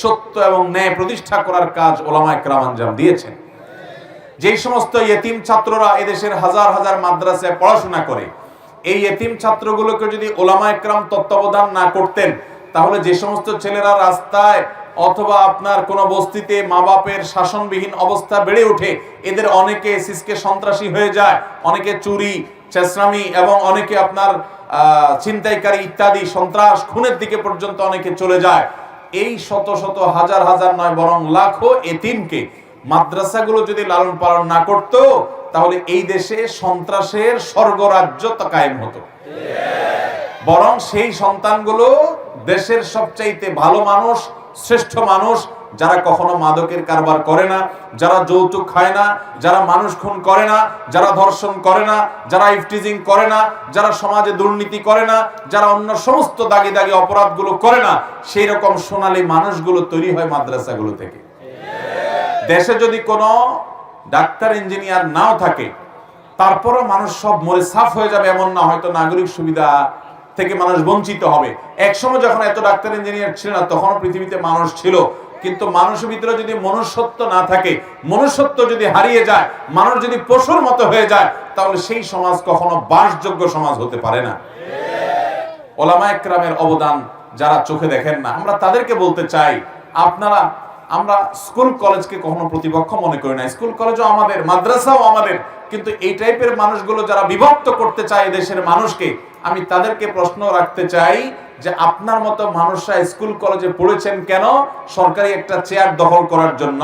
সত্য এবং ন্যায় প্রতিষ্ঠা করার কাজ ওলামা একরাম আঞ্জাম দিয়েছেন। যেই সমস্ত ইয়েতিম ছাত্ররা এদেশের হাজার হাজার মাদ্রাসায় পড়াশোনা করে, এই ইয়েতিম ছাত্রগুলোকে যদি ওলামা একরাম তত্ত্বাবধান না করতেন, তাহলে যে সমস্ত ছেলেরা রাস্তায় অথবা আপনার কোন বস্তিতে মা বাপের শাসনবিহীন অবস্থা বেড়ে ওঠে, এদের অনেকে সিসকে সন্ত্রাসী হয়ে যায়, অনেকে চুরি চেঁচড়ামি এবং অনেকে আপনার ছিনতাইকারী ইত্যাদি সন্ত্রাস খুনের দিকে পর্যন্ত অনেকে চলে যায়। এই শত শত হাজার হাজার নয় বরং লাখো এতিমকে মাদ্রাসাগুলো যদি লালন পালন না করত, তাহলে এই দেশে সন্ত্রাসের স্বর্গরাজ্য কায়েম হতো। বরং সেই সন্তানগুলো দেশের সবচাইতে ভালো মানুষ, শ্রেষ্ঠ মানুষ, যারা কখনো মাদকের কারবার করে না, যারা যৌতুক খায় না, যারা মানুষ খুন করে না, যারা ধর্ষণ করে না, যারা ইফটিজিং করে না, যারা সমাজে দুর্নীতি করে না, যারা অন্য সমস্ত দাগি দাগি অপরাধগুলো করে না, সেই রকম সোনালী মানুষগুলো তৈরি হয় মাদ্রাসাগুলো থেকে। দেশে যদি কোনো ডাক্তার ইঞ্জিনিয়ার নাও থাকে, তারপরও মানুষ সব মরে সাফ হয়ে যাবে এমন না, হয়তো নাগরিক সুবিধা থেকে মানুষ বঞ্চিত হবে। একসময় যখন এত ডাক্তার ইঞ্জিনিয়ার ছিল না, তখনও পৃথিবীতে মানুষ ছিল, কিন্তু মানুষের ভিতরে যদি মনুষ্যত্ব না থাকে, মনুষ্যত্ব যদি হারিয়ে যায়, মানুষ যদি পশুর মতো হয়ে যায়, তাহলে সেই সমাজ কখনো বাসযোগ্য সমাজ হতে পারে না। ওলামা একরামের অবদান যারা চোখে দেখেন না, আমরা তাদেরকে বলতে চাই, আপনারা, আমরা স্কুল কলেজকে কখনো প্রতিপক্ষ মনে করি না, স্কুল কলেজও আমাদের, মাদ্রাসাও আমাদের, কিন্তু এই টাইপের মানুষগুলো যারা বিভক্ত করতে চায় দেশের মানুষকে, আমি তাদেরকে প্রশ্ন রাখতে চাই যে আপনার মতো মানুষরা স্কুল কলেজে পড়েছেন কেন? সরকারি একটা চেয়ার দখল করার জন্য,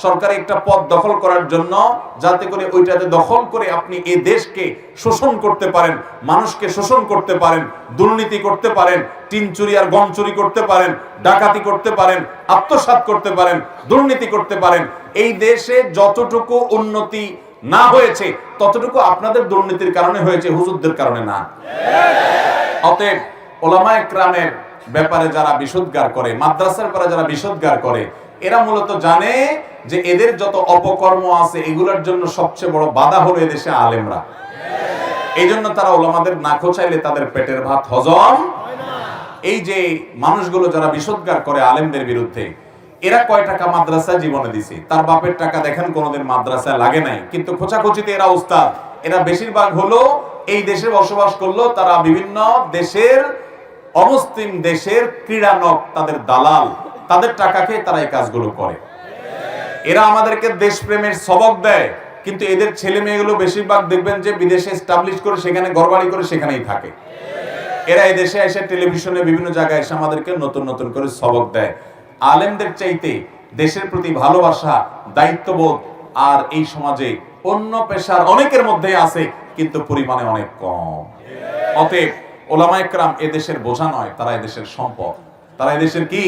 সরকারি একটা পদ দখল করার জন্য, যাতে করে ওইটাতে দখল করে আপনি এই দেশকে শোষণ করতে পারেন, মানুষকে শোষণ করতে পারেন, দুর্নীতি করতে পারেন, টিন চুরি আর গম চুরি করতে পারেন, ডাকাতি করতে পারেন, আত্মসাৎ করতে পারেন, দুর্নীতি করতে পারেন। এই দেশে যতটুকু উন্নতি না হয়েছে, ততটুকু আপনাদের দুর্নীতির কারণে হয়েছে, হুজুরদের কারণে না। অতএব ওলামা একরামের ব্যাপারে যারা বিশুদ্ধার করে, মাদ্রাসার ব্যাপারে যারা বিশুদ্ধার করে, এরা মূলত জানে যে এদের যত অপকর্ম আছে, এগুলোর জন্য সবচেয়ে বড় বাধা হলো এদেশে আলেমরা। এই জন্য তারা ওলামাদের না খোঁচাইলে তাদের পেটের ভাত হজম। এই যে মানুষগুলো যারা বিশুদ্ধার করে আলেমদের বিরুদ্ধে, এরা কয় টাকা মাদ্রাসায় জীবনে দিছে, তার বাপের টাকা দেখেন কোনোদিন মাদ্রাসায় লাগে নাই, কিন্তু খোঁচাখুচিতে এরা উস্তাদ। এরা বেশিরভাগ হলো এই দেশে বসবাস করলো, তারা বিভিন্ন দেশের, অমুসলিম দেশের ক্রীড়ানক, তাদের দালাল, তাদের টাকা খেয়ে তারা এই কাজগুলো করে। এরা আমাদেরকে দেশপ্রেমের সবক দেয়, কিন্তু এদের ছেলে মেয়েগুলো বেশিরভাগ দেখবেন যে বিদেশে এস্টাবলিশ করে, সেখানে ঘরবাড়ি করে সেখানেই থাকে। এরা এই দেশে এসে টেলিভিশনে বিভিন্ন জায়গায় এসে আমাদেরকে নতুন নতুন করে সবক দেয়। আলেমদের চাইতে দেশের প্রতি ভালোবাসা, দায়িত্ববোধ আর এই সমাজে অন্য পেশার অনেকের মধ্যে আছে, কিন্তু পরিমাণে অনেক কম। অতএব ওলামা একরাম এদেশের বোঝা নয়, তারা এদেশের সম্পদ। তারা এদেশের কি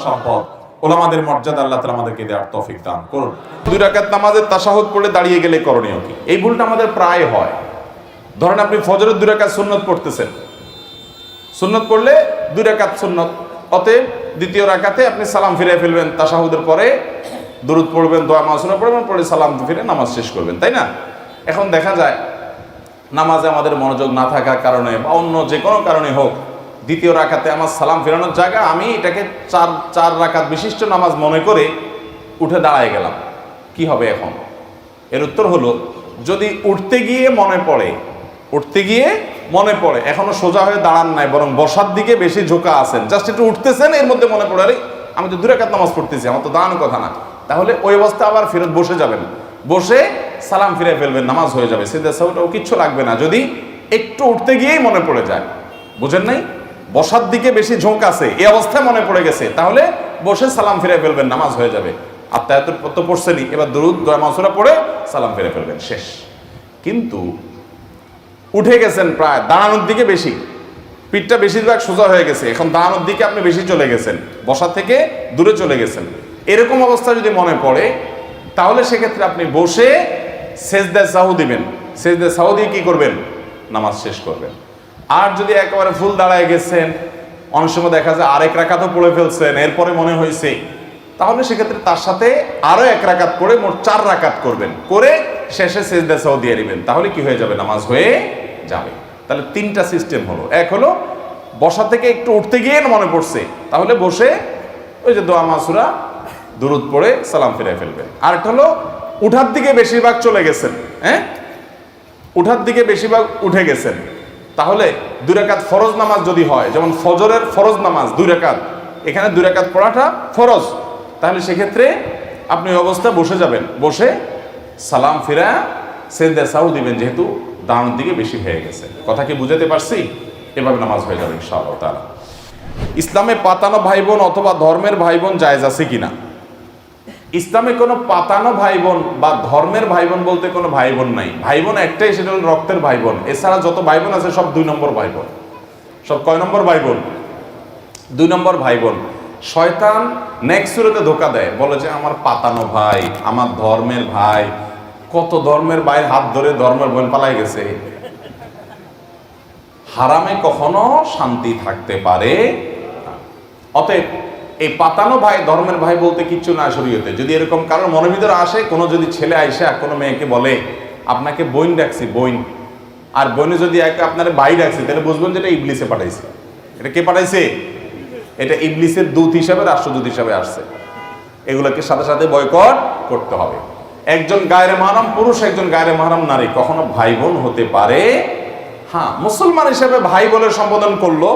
সম্পদ। ওলামাদের মর্যাদা আল্লাহ তাআলা আমাদেরকে দেওয়ার তৌফিক দান করুন। 2 রাকাত নামাজের তাশাহুদ পড়ে দাঁড়িয়ে গেলে করণীয় কি? এই ভুলটা আমাদের প্রায় হয়। ধরেন আপনি ফজরের 2 রাকাত সুন্নত পড়তেছেন, সুন্নত পড়লে 2 রাকাত সুন্নত, অতএব দ্বিতীয় রাকাতে আপনি সালাম ফিরে ফেলবেন, তাশাহুদের পরে দুরূদ পড়বেন, দোয়া মাসুরা পড়বেন, পরে সালাম ফিরে নামাজ শেষ করবেন, তাই না? এখন দেখা যায় নামাজে আমাদের মনোযোগ না থাকার কারণে বা অন্য যে কোনো কারণে হোক, দ্বিতীয় রাকাতে আমার সালাম ফেরানোর জায়গা আমি এটাকে চার রাকাত বিশিষ্ট নামাজ মনে করে উঠে দাঁড়ায় গেলাম। কি হবে এখন? এর উত্তর হলো, যদি উঠতে গিয়ে মনে পড়ে, এখনো সোজা হয়ে দাঁড়ান নাই, বরং বসার দিকে বেশি ঝোঁকা আছেন, জাস্ট একটু উঠতেছেন, এর মধ্যে মনে পড়ে আরে আমি তো 2 রাকাত নামাজ পড়তেছি, আমার তো দাঁড়ানোর কথা না, তাহলে ওই অবস্থা আবার ফেরত বসে যাবেন, বসে সালাম ফিরে ফেলবেন, নামাজ হয়ে যাবে, সিদ্ধা সাউটাও কিচ্ছু লাগবে না, যদি একটু উঠতে গিয়েই মনে পড়ে যায়। বুঝেন নাই? বসার দিকে বেশি ঝোঁক আছে, এই অবস্থায় মনে পড়ে গেছে, তাহলে বসে সালাম ফিরে ফেলবেন, নামাজ হয়ে যাবে। আত্মায়াত তো পড়ছেনই, এবার দুরুদ দোয়া মাসুরা পড়ে সালাম ফিরে ফেলবেন, শেষ। কিন্তু উঠে গেছেন প্রায় দাঁড়ানোর দিকে বেশি, পিঠটা বেশিরভাগ সোজা হয়ে গেছে, এখন দাঁড়ানোর দিকে আপনি বেশি চলে গেছেন, বসা থেকে দূরে চলে গেছেন, এরকম অবস্থা যদি মনে পড়ে, তাহলে সেক্ষেত্রে আপনি বসে সেজদায় সাহু দিবেন। সেজদায় সাহু দিয়ে কি করবেন? নামাজ শেষ করবেন। আর যদি একেবারে ফুল দাঁড়ায় গেছেন, অনেক সময় দেখা যায় আরেক রাকাতও পড়ে ফেলছেন, এরপরে মনে হয়েছে, তাহলে সেক্ষেত্রে তার সাথে আরো 1 রাকাত পড়ে মোট 4 রাকাত করবেন, করে শেষে সেজদা সাহু দিয়ে দিবেন, তাহলে কি হয়ে যাবে? নামাজ হয়ে যাবে। তাহলে 3টা সিস্টেম হলো। এক হলো বসা থেকে একটু উঠতে গিয়ে মনে পড়ছে, তাহলে বসে ওই যে দোয়া মাসুরা দুরুদ পড়ে সালাম ফিরে ফেলবেন। আরেকটা হলো উঠার দিকে বেশিরভাগ চলে গেছেন, হ্যাঁ, উঠার দিকে বেশিরভাগ উঠে গেছেন, তাহলে 2 রাকাত ফরজ নামাজ যদি হয়, যেমন ফজরের ফরজ নামাজ 2 রাকাত, এখানে 2 রাকাত পড়াটা ফরজ, তাহলে সেক্ষেত্রে আপনি ওই অবস্থায় বসে যাবেন, বসে সালাম ফিরা সেজদা সাহু দিবেন, যেহেতু দাঁড়ানোর দিকে বেশি হয়ে গেছে। কথা কি বুঝাতে পারছি? এভাবে নামাজ হয়ে যাবে ইনশাআল্লাহ তাআলা। ইসলামে পাতানো ভাই বোন অথবা ধর্মের ভাই বোন জায়েজ আছে কিনা? ইসলামে কোনো পাতানো ভাই বোন বা ধর্মের ভাই বোন বলতে কোনো ভাই বোন নাই। ভাই বোন একটাই, সেটা হল রক্তের ভাই বোন। এছাড়া যত ভাই বোন আছে সব 2 নম্বর ভাই বোন। সব কয় নম্বর ভাই বোন? 2 নম্বর ভাই বোন। শয়তান নেক্সট সুরতে ধোকা দেয়, বলে যে আমার পাতানো ভাই, আমার ধর্মের ভাই। কত ধর্মের ভাইয়ের হাত ধরে ধর্মের বোন পালাই গেছে। হারামে কখনো শান্তি থাকতে পারে না। অতএব এই পাতানো ভাই, ধর্মের ভাই বলতে কিচ্ছু না শরীয়তে। যদি এরকম কারোর মনের ভিতরে আসে, কোনো যদি ছেলে আইসা কোনো মেয়েকে বলে আপনাকে বোন ডাকছি, বোন, আর বোনে যদি আপনার ভাই ডাকছি, তাহলে বুঝবেন যে এটা ইবলিসে পাঠাইছে। এটা কে পাঠাইছে? এটা ইবলিসের দূত হিসাবে, রাষ্ট্রদূত হিসাবে আসছে। এগুলোকে সাথে সাথে বয়কট করতে হবে। একজন গায়রে মাহরাম পুরুষ, একজন গায়রে মাহরাম নারী কখনো ভাই বোন হতে পারে। হ্যাঁ, মুসলমান হিসেবে ভাই বলে সম্বোধন করলো,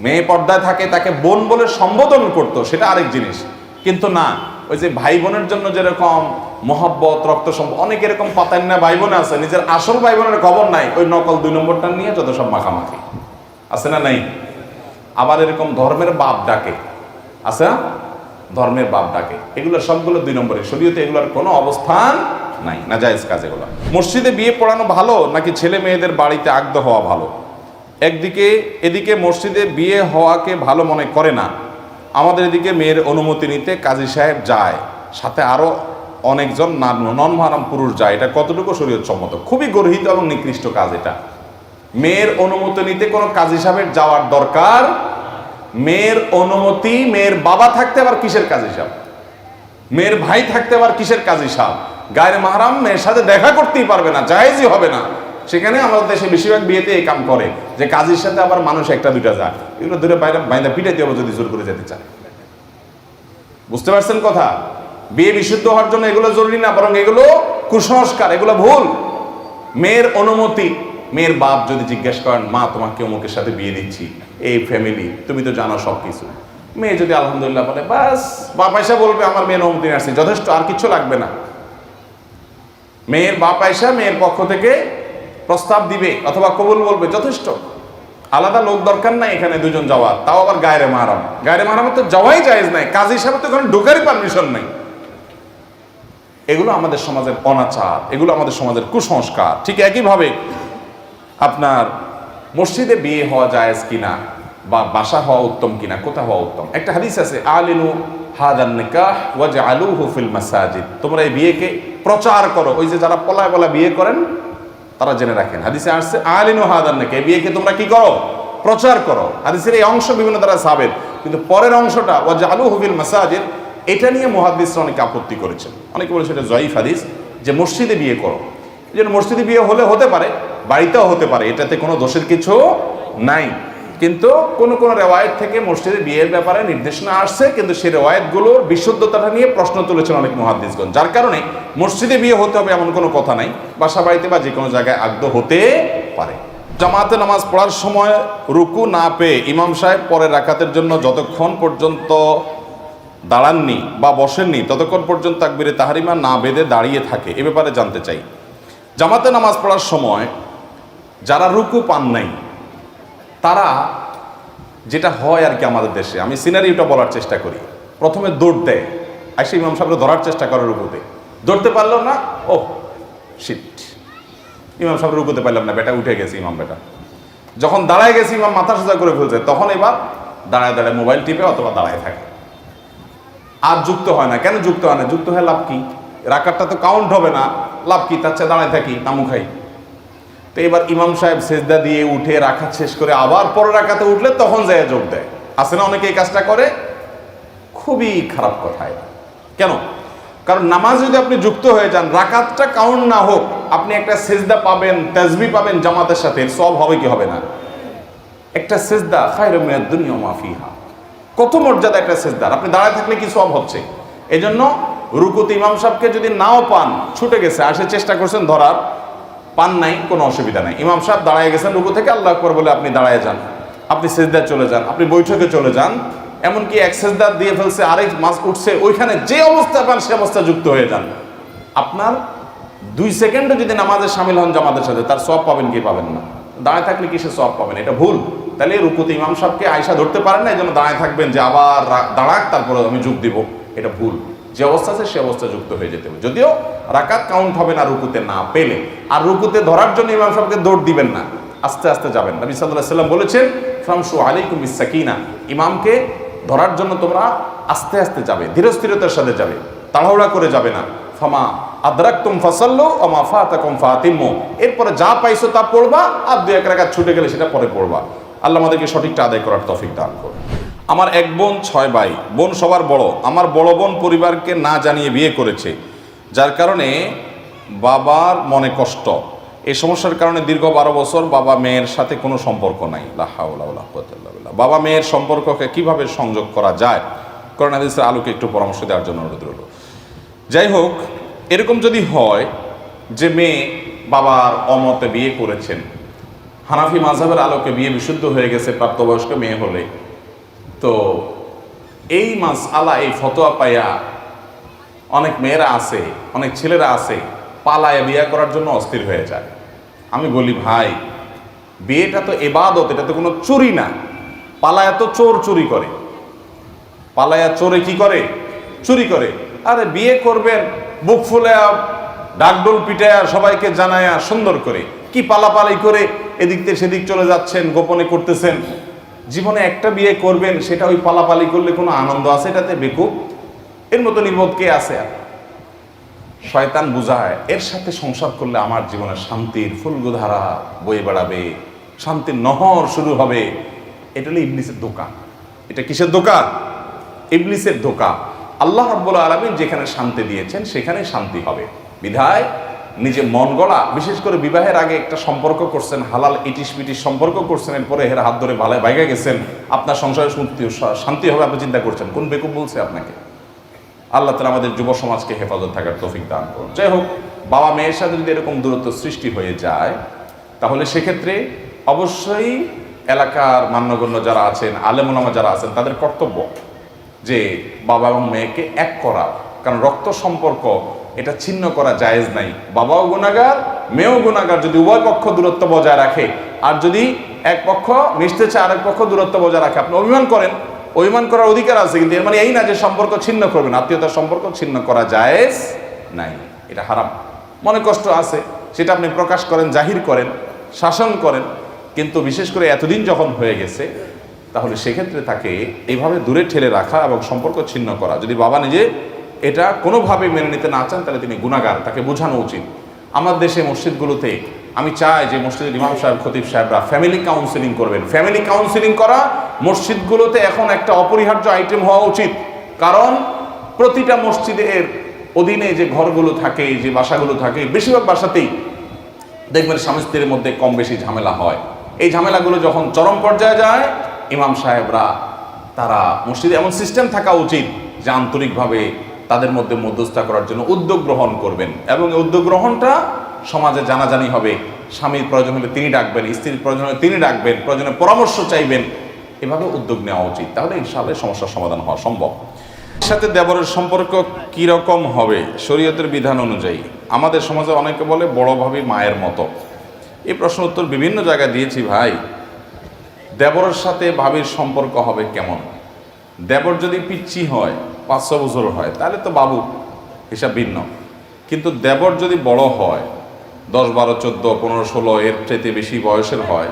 মেয়ে পর্দায় থাকে তাকে বোন বলে সম্বোধন করতো, সেটা আরেক জিনিস। কিন্তু না, ওই যে ভাই বোনের জন্য যেরকম মহব্বত, রক্ত সম্পর্ক, অনেক এরকম পাতান্না ভাই বোন আছে, নিজের আসল ভাই বোনের খবর নাই, ওই নকল 2 নম্বরটা নিয়ে যত সব মাখামাখি আছে না নাই? আবার এরকম ধর্মের বাপ ডাকে, আছে না? ধর্মের বাপ ডাকে, এগুলো সবগুলো 2 নম্বরে। শরীয়তে এগুলোর কোনো অবস্থান নাই, না জায়েজ কাজ এগুলো। মসজিদে বিয়ে পড়ানো ভালো নাকি ছেলে মেয়েদের বাড়িতে আগদ হওয়া ভালো? এদিকে মসজিদে বিয়ে হওয়াকে ভালো মনে করে না, আমাদের এদিকে মেয়ের অনুমতি নিতে কাজী সাহেব যায়, সাথে আরো অনেকজন নন মাহরাম পুরুষ যায়। এটা কতটুকু শরীয়ত সম্মত? খুবই গর্হিত এবং নিকৃষ্ট কাজ এটা। মেয়ের অনুমতি নিতে কোনো কাজী সাহেবের যাওয়ার দরকার। মেয়ের অনুমতি, মেয়ের বাবা থাকতে আবার কিসের কাজী সাহেব? মেয়ের ভাই থাকতে আবার কিসের কাজী সাহেব? গায়ের মাহরাম মেয়ের সাথে দেখা করতেই পারবে না, জায়েজই হবে না। সেখানে আমাদের দেশে বেশিরভাগ বিয়েতে এই কাম করে যে কাজীর সাথে আবার মানুষ 1-2টা যায়, এগুলো দূরে বাইরে বাইন্দা পিটাইতে হবে যদি জোর করে যেতে চায়। বুঝতে পারছেন কথা? বিয়ে বিশুদ্ধ হওয়ার জন্য এগুলো জরুরি না, বরং এগুলো কুসংস্কার, এগুলো ভুল। মেয়ের অনুমতি, মেয়ের বাপ যদি জিজ্ঞেস করেন মা তোমাকে অমুকের সাথে বিয়ে দিচ্ছি, এই ফ্যামিলি, তুমি তো জানো সব কিছু, মেয়ে যদি আলহামদুলিল্লাহ বলে, বাস বাপ আয়সা বলবে আমার মেয়ের অনুমতি আসছে, যথেষ্ট, আর কিছু লাগবে না। মেয়ের বাপ আয়সা মেয়ের পক্ষ থেকে প্রস্তাব দিবে অথবা কবুল বলবে, যথেষ্ট। আলাদা লোক দরকার নাই এখানে 2 জন যাওয়ার, তাও আবার গায়রে মাহরাম। গায়রে মাহরামে তো যাওয়াই জায়েজ নাই, কাজী হিসাবে তো এখানে ঢোকারই পারমিশন নাই। এগুলো আমাদের সমাজের অনাচার, এগুলো আমাদের সমাজের কুসংস্কার। ঠিক একইভাবে আপনার মসজিদে বিয়ে হওয়া জায়েজ কিনা বা বাসা হওয়া উত্তম কিনা, কোথায় হওয়া উত্তম? একটা হাদিস আছে, আলিনু হাদান নিকাহ ওয়াজআলুহু ফিল মাসাজিদ, তোমরা এই বিয়েকে প্রচার করো। ওই যে যারা পলায় পলায় বিয়ে করেন তারা জেনে রাখেন, হাদিসে আসছে আলিনু হাদান নিকাহ, এই বিয়েকে তোমরা কি করো? প্রচার করো। হাদিসের এই অংশ বিভিন্ন দ্বারা সাবেত, কিন্তু পরের অংশটা ওয়াজআলুহু ফিল মাসাজিদ, এটা নিয়ে মুহাদ্দিসরা অনেকে আপত্তি করেছেন। অনেকে বলেছে এটা জয়ীফ হাদিস, যে মসজিদে বিয়ে করো। এই জন্য মসজিদে বিয়ে হলে হতে পারে, বাড়িতেও হতে পারে, এটাতে কোনো দোষের কিছু নাই। কিন্তু কোন কোন রেওয়ায়েত থেকে মসজিদে বিয়ের ব্যাপারে নির্দেশনা আসছে, কিন্তু সেই রেওয়ায়েতগুলোর বিশুদ্ধতাটা নিয়ে প্রশ্ন তুলেছেন অনেক মুহাদ্দিসগণ। যার কারণে মসজিদে বিয়ে হতে হবে এমন কোনো কথা নাই, বাসা বাড়িতে বা যে কোনো জায়গায় আগদ হতে পারে। জামাতে নামাজ পড়ার সময় রুকু না পেয়ে ইমাম সাহেব পরের রাকাতের জন্য যতক্ষণ পর্যন্ত দাঁড়াননি বা বসেননি ততক্ষণ পর্যন্ত তাকবীরে তাহরিমা না বেঁধে দাঁড়িয়ে থাকে, এ ব্যাপারে জানতে চাই। জামাতে নামাজ পড়ার সময় যারা রুকু পান নাই তারা যেটা হয় আর কি আমাদের দেশে, আমি সিনারিওটা বলার চেষ্টা করি। প্রথমে দৌড় দেয়, আসে ইমাম সাহেবকে ধরার চেষ্টা করে রুকুতে, ধরতে পারলো না, ও শিট, ইমাম সাহেব রুকুতে পারলাম না, বেটা উঠে গেছে ইমাম বেটা। যখন দাঁড়ায় গেছে, ইমাম মাথা সোজা করে ফেলছে, তখন এবার দাঁড়ায় দাঁড়ায় মোবাইল টিপে অথবা দাঁড়ায় থাকে, আর যুক্ত হয় না। কেন যুক্ত হয় না? যুক্ত হয়ে লাভ কি? রাকাতটা তো কাউন্ট হবে না, লাভ কি? তার চেয়ে দাঁড়ায় থাকি, তামু খাই। তো এবার ইমাম সাহেব সেজদা দিয়ে উঠে রাকাত শেষ করে আবার পরের রাকাতে উঠলে তখন যায় যোগ দেয়। আছে না অনেকে এই কাজটা করে? খুবই খারাপ কথা এটা। কেন? কারণ নামাজ যদি আপনি যুক্ত হয়ে যান, রাকাতটা কাউন্ট না হোক, আপনি একটা সেজদা পাবেন, তাসবিহ পাবেন জামাতের সাথে, সব হবে কি হবে না? একটা সেজদা খায়রুম মিনাদ দুনিয়া ওয়া মা ফিহা, কত মর্যাদা একটা সেজদার। আপনি দাঁড়ায় থাকলে কি সব হচ্ছে। এজন্য রুকুতে ইমাম সাহেবকে যদি নাও পান, ছুটে গেছে, আসে চেষ্টা করছেন ধরার, পান নাই, কোনো অসুবিধা নাই। ইমাম সাহেব দাঁড়ায় গেছেন রুকু থেকে, আল্লাহু আকবার বলে আপনি দাঁড়ায় যান, আপনি সেজদায় চলে যান, আপনি বৈঠকে চলে যান। এমনকি এক সেজদা দিয়ে ফেলছে, আরেক মাস উঠছে, ওইখানে যে অবস্থা পান সে অবস্থা যুক্ত হয়ে যান। আপনার 2 সেকেন্ডও যদি নামাজে শামিল হন জামাতের সাথে, তার সওয়াব পাবেন কি পাবেন না? দাঁড়ায় থাকলে কিসে সওয়াব পাবেন? এটা ভুল। তাহলে রুকুতে ইমাম সাহেবকে আয়সা ধরতে পারেন না, এই জন্য দাঁড়ায় থাকবেন যে আবার দাঁড়াক তারপরে আমি যোগ দিব, এটা ভুল। যে অবস্থা আছে সে অবস্থা যুক্ত হয়ে যেতে হবে। যদিও রাকাত কাউন্ট হবে না রুকুতে না পেলে। আর রুকুতে ধরার জন্য ইমাম সাহেবকে দৌড় দিবেন না, আস্তে আস্তে যাবেন। নবী সাল্লাল্লাহু আলাইহি ওয়াসাল্লাম বলেছেন, ফামশু আলাইকুম বিসাকিনা, ইমামকে ধরার জন্য তোমরা আস্তে আস্তে যাবে, ধীরস্থিরতার সাথে যাবে, তাড়াহুড়া করে যাবে না। ফামা আদরাকতুম ফাসাল্লু ওয়া মা ফাতাকুম ফাতিমু, এরপরে যা পাইছো তা পড়বা, আর 2-1 রাকাত ছুটে গেলে সেটা পরে পড়বা। আল্লাহ আমাদেরকে সঠিকটা আদায় করার তৌফিক দান করুন। আমার এক বোন 6 ভাই, বোন সবার বড়। আমার বড় বোন পরিবারকে না জানিয়ে বিয়ে করেছে, যার কারণে বাবার মনে কষ্ট। এই সমস্যার কারণে দীর্ঘ 12 বছর বাবা মেয়ের সাথে কোনো সম্পর্ক নাই। লা হাওলা ওয়ালা কুওয়াতা ইল্লা বিল্লাহ। বাবা মেয়ের সম্পর্ককে কিভাবে সংযোগ করা যায়, কোরআন হাদিসের আলোকে একটু পরামর্শ দেওয়ার জন্য অনুরোধ রইল। যাই হোক, এরকম যদি হয় যে মেয়ে বাবার অমতে বিয়ে করেছেন, হানাফি মাযহাবের আলোকে বিয়ে বিশুদ্ধ হয়ে গেছে প্রাপ্তবয়স্ক মেয়ে হলে, তো এই মাসআলা, এই ফতোয়া পাইয়া অনেক মেয়েরা আছে, অনেক ছেলেরা আছে, পালায়া বিয়ে করার জন্য অস্থির হয়ে যায়। আমি বলি ভাই, বিয়েটা তো ইবাদত, এটা তো কোনো চুরি না। পালায়া তো চোর চুরি করে, পালায়া চোরে কি করে? চুরি করে। আরে বিয়ে করবেন বুক ফুলে ডাকডোল পিটায়া সবাইকে জানায়া সুন্দর করে, কি পালাপালি করে এদিক থেকে সেদিক চলে যাচ্ছেন, গোপনে করতেছেন। জীবনে একটা বিয়ে করবেন, সেটা ওই পালাপালি করলে কোনো আনন্দ আছে এটাতে? বেকুব, এর মতো নির্বোধ কে আছে? শয়তান বুঝায় এর সাথে সংসার করলে আমার জীবনে শান্তির ফুলগুধারা বয়ে বেড়াবে, শান্তির নহর শুরু হবে। এটা হলো ইবলিসের ধোঁকা। এটা কিসের ধোঁকা? ইবলিসের ধোঁকা। আল্লাহ রাব্বুল আলামিন যেখানে শান্তি দিয়েছেন সেখানে শান্তি হবে। বিধায় নিজে মন গড়া, বিশেষ করে বিবাহের আগে একটা সম্পর্ক করছেন, হালাল ইটিস পিটিস সম্পর্ক করছেন, এরপরে এর হাত ধরে ভালো বাইগা গেছেন, আপনার সংসারে শান্তি হবে আপনি চিন্তা করছেন। কোন বেকুব বলছে আপনাকে? আল্লাহ তাআলা আমাদের যুব সমাজকে হেফাজত থাকার তৌফিক দান করুন। যাই হোক, বাবা মেয়ের সাথে যদি এরকম দূরত্ব সৃষ্টি হয়ে যায়, তাহলে সেক্ষেত্রে অবশ্যই এলাকার মান্যগণ্য যারা আছেন, আলেম ওলামা যারা আছেন, তাদের কর্তব্য যে বাবা এবং মেয়েকে এক করা। কারণ রক্ত সম্পর্ক এটা ছিন্ন করা জায়েজ নাই। বাবাও গুনাহগার, মেয়েও গুনাহগার যদি উভয় পক্ষ দূরত্ব বজায় রাখে। আর যদি এক পক্ষ মিশতে চায় আরেক পক্ষ দূরত্ব বজায় রাখে, আপনি অভিমান করেন, অভিমান করার অধিকার আছে, কিন্তু এর মানে এই না যে সম্পর্ক ছিন্ন করবেন। আত্মীয়তার সম্পর্ক ছিন্ন করা জায়েজ নাই, এটা হারাম। মনে কষ্ট আছে, সেটা আপনি প্রকাশ করেন, জাহির করেন, শাসন করেন, কিন্তু বিশেষ করে এতদিন যখন হয়ে গেছে, তাহলে সেক্ষেত্রে তাকে এইভাবে দূরে ঠেলে রাখা এবং সম্পর্ক ছিন্ন করা। যদি বাবা নিজে এটা কোনোভাবে মেনে নিতে না চান, তাহলে তিনি গুনাহগার, তাকে বোঝানো উচিত। আমার দেশে মসজিদগুলোতে আমি চাই যে মসজিদের ইমাম সাহেব, খতিব সাহেবরা ফ্যামিলি কাউন্সিলিং করবেন। ফ্যামিলি কাউন্সিলিং করা মসজিদগুলোতে এখন একটা অপরিহার্য আইটেম হওয়া উচিত। কারণ প্রতিটা মসজিদের অধীনে যে ঘরগুলো থাকে, যে বাসাগুলো থাকে, বেশিরভাগ বাসাতেই দেখবেন স্বামী স্ত্রীর মধ্যে কম বেশি ঝামেলা হয়। এই ঝামেলাগুলো যখন চরম পর্যায়ে যায়, ইমাম সাহেবরা তারা মসজিদে এমন সিস্টেম থাকা উচিত যে আন্তরিকভাবে তাদের মধ্যে মধ্যস্থতা করার জন্য উদ্যোগ গ্রহণ করবেন। এবং এই উদ্যোগ গ্রহণটা সমাজে জানাজানি হবে। স্বামীর প্রয়োজন হলে তিনি ডাকবেন, স্ত্রীর প্রয়োজন হলে তিনি ডাকবেন, প্রয়োজনে পরামর্শ চাইবেন। এভাবে উদ্যোগ নেওয়া উচিত, তাহলে ইনশাআল্লাহ সমস্যার সমাধান হওয়া সম্ভব। এর সাথে দেবরের সম্পর্ক কীরকম হবে শরীয়তের বিধান অনুযায়ী? আমাদের সমাজে অনেকে বলে বড় ভাবি মায়ের মতো। এই প্রশ্ন উত্তর বিভিন্ন জায়গায় দিয়েছি ভাই। দেবরের সাথে ভাবির সম্পর্ক হবে কেমন? দেবর যদি পিচ্ছি হয়, 5-6 বছর হয়, তাহলে তো বাবু, হিসাব ভিন্ন। কিন্তু দেবর যদি বড় হয়, 10, 12, 14, 15, 16 এর চাইতে বেশি বয়সের হয়,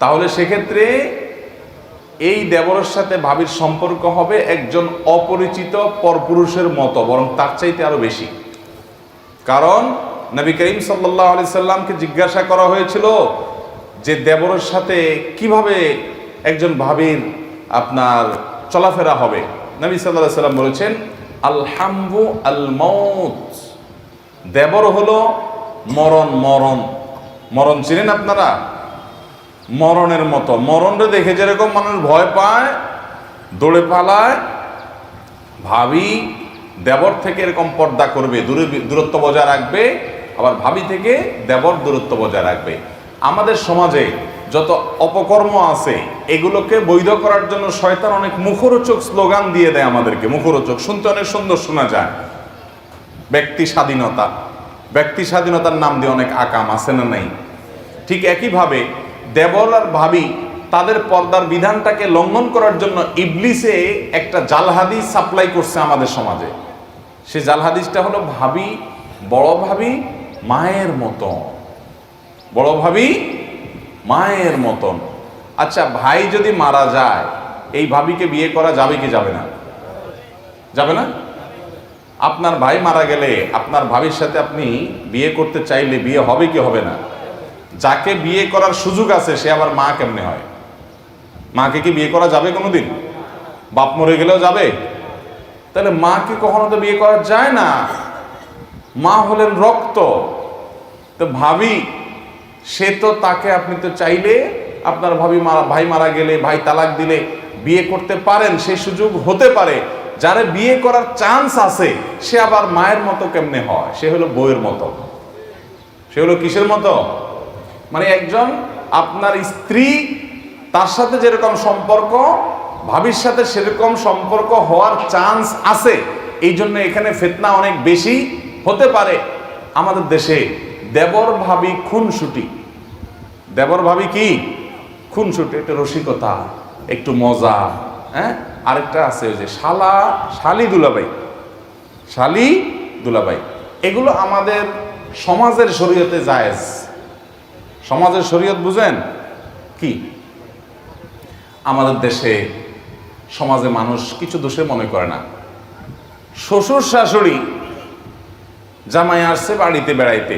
তাহলে সেক্ষেত্রে এই দেবরের সাথে ভাবির সম্পর্ক হবে একজন অপরিচিত পরপুরুষের মতো, বরং তার চাইতে আরো বেশি। কারণ নবী করিম সাল্লাল্লাহু আলাইহি সাল্লামকে জিজ্ঞাসা করা হয়েছিল যে দেবরের সাথে কিভাবে একজন ভাবির আপনার চলাফেরা হবে। নবী সাল্লাল্লাহু আলাইহি সাল্লাম বলেছেন, আলহামবু আল মাউত, দেবর হলো মরণ। মরণ মরণ চিনেন আপনারা? মরণের মতো। মরণরে দেখে যেরকম মানুষ ভয় পায়, দৌড়ে পালায়, ভাবি দেবর থেকে এরকম পর্দা করবে, দূরত্ব বজায় রাখবে, আবার ভাবি থেকে দেবর দূরত্ব বজায় রাখবে। আমাদের সমাজে যত অপকর্ম আছে এগুলোকে বৈধ করার জন্য শয়তান অনেক মুখরোচক স্লোগান দিয়ে দেয় আমাদেরকে। মুখরোচক শুনতে অনেক সুন্দর শোনা যায়। ব্যক্তি স্বাধীনতা, ব্যক্তি স্বাধীনতার নাম দিয়ে অনেক আকাম আছে না নাই? ঠিক একইভাবে দেবর আর ভাবি তাদের পর্দার বিধানটাকে লঙ্ঘন করার জন্য ইবলিসে একটা জাল হাদিস সাপ্লাই করছে আমাদের সমাজে। সে জাল হাদিসটা হলো ভাবি, বড় ভাবি মায়ের মতো, বড় ভাবি মায়ের মতন। আচ্ছা, ভাই যদি মারা যায়, এই ভাবিকে বিয়ে করা যাবে কি যাবে না? যাবে না? আপনার ভাই মারা গেলে আপনার ভাবির সাথে আপনি বিয়ে করতে চাইলে বিয়ে হবে কি হবে না? যাকে বিয়ে করার সুযোগ আছে সে আবার মা কেমনে হয়? মাকে কি বিয়ে করা যাবে কোনোদিন? বাপ মরে গেলেও যাবে? তাহলে মাকে কখনো তো বিয়ে করা যায় না। মা হলেন রক্ত। তো ভাবি, সে তো তাকে আপনি তো চাইলে আপনার ভাই মারা গেলে, ভাই তালাক দিলে বিয়ে করতে পারেন, সে সুযোগ হতে পারে। যারা বিয়ে করার চান্স আছে সে আবার মায়ের মতো কেমনে হয়? সে হলো বউয়ের মতো। সে হলো কিসের মতো? মানে একজন আপনার স্ত্রী, তার সাথে যেরকম সম্পর্ক ভাবির সাথে সেরকম সম্পর্ক হওয়ার চান্স আছে। এই জন্য এখানে ফিতনা অনেক বেশি হতে পারে। আমাদের দেশে দেবর ভাবি খুনসুটি। দেবর ভাবি কি খুনসুটি, একটু রসিকতা, একটু মজা। হ্যাঁ, আরেকটা আছে ওই যে শালি দুলাভাই, শালি দুলাভাই। এগুলো আমাদের সমাজের শরীয়তে জায়েজ। সমাজের শরীয়ত বুঝেন কি? আমাদের দেশে সমাজে মানুষ কিছু দোষে মনে করে না। শ্বশুর শাশুড়ি জামাই আসছে বাড়িতে বেড়াইতে,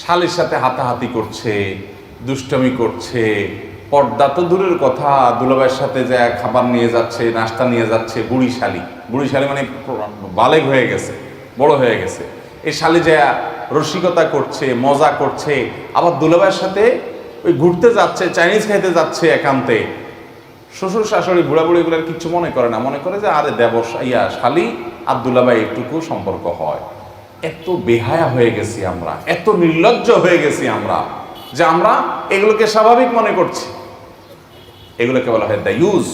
শালির সাথে হাতাহাতি করছে, দুষ্টামি করছে, পর্দা তো দূরের কথা, দুলাভাইয়ের সাথে যা খাবার নিয়ে যাচ্ছে, নাস্তা নিয়ে যাচ্ছে। বুড়ি শালি মানে বালেগ হয়ে গেছে, বড় হয়ে গেছে। এই শালি যা রসিকতা করছে, মজা করছে, আবার দুলাভাইয়ের সাথে ওই ঘুরতে যাচ্ছে, চাইনিজ খাইতে যাচ্ছে একান্তে। শ্বশুর শাশুড়ি বুড়াবুড়িগুলোর কিচ্ছু মনে করে না, মনে করে যে আরে দেবর শালি আর দুলাভাই একটুকু সম্পর্ক হয়। এত বেহায়া হয়ে গেছি আমরা, এত নির্লজ্জ হয়ে গেছি আমরা, যে আমরা এগুলোকে স্বাভাবিক মনে করছি। এগুলোকে বলা হয় দায়ুস,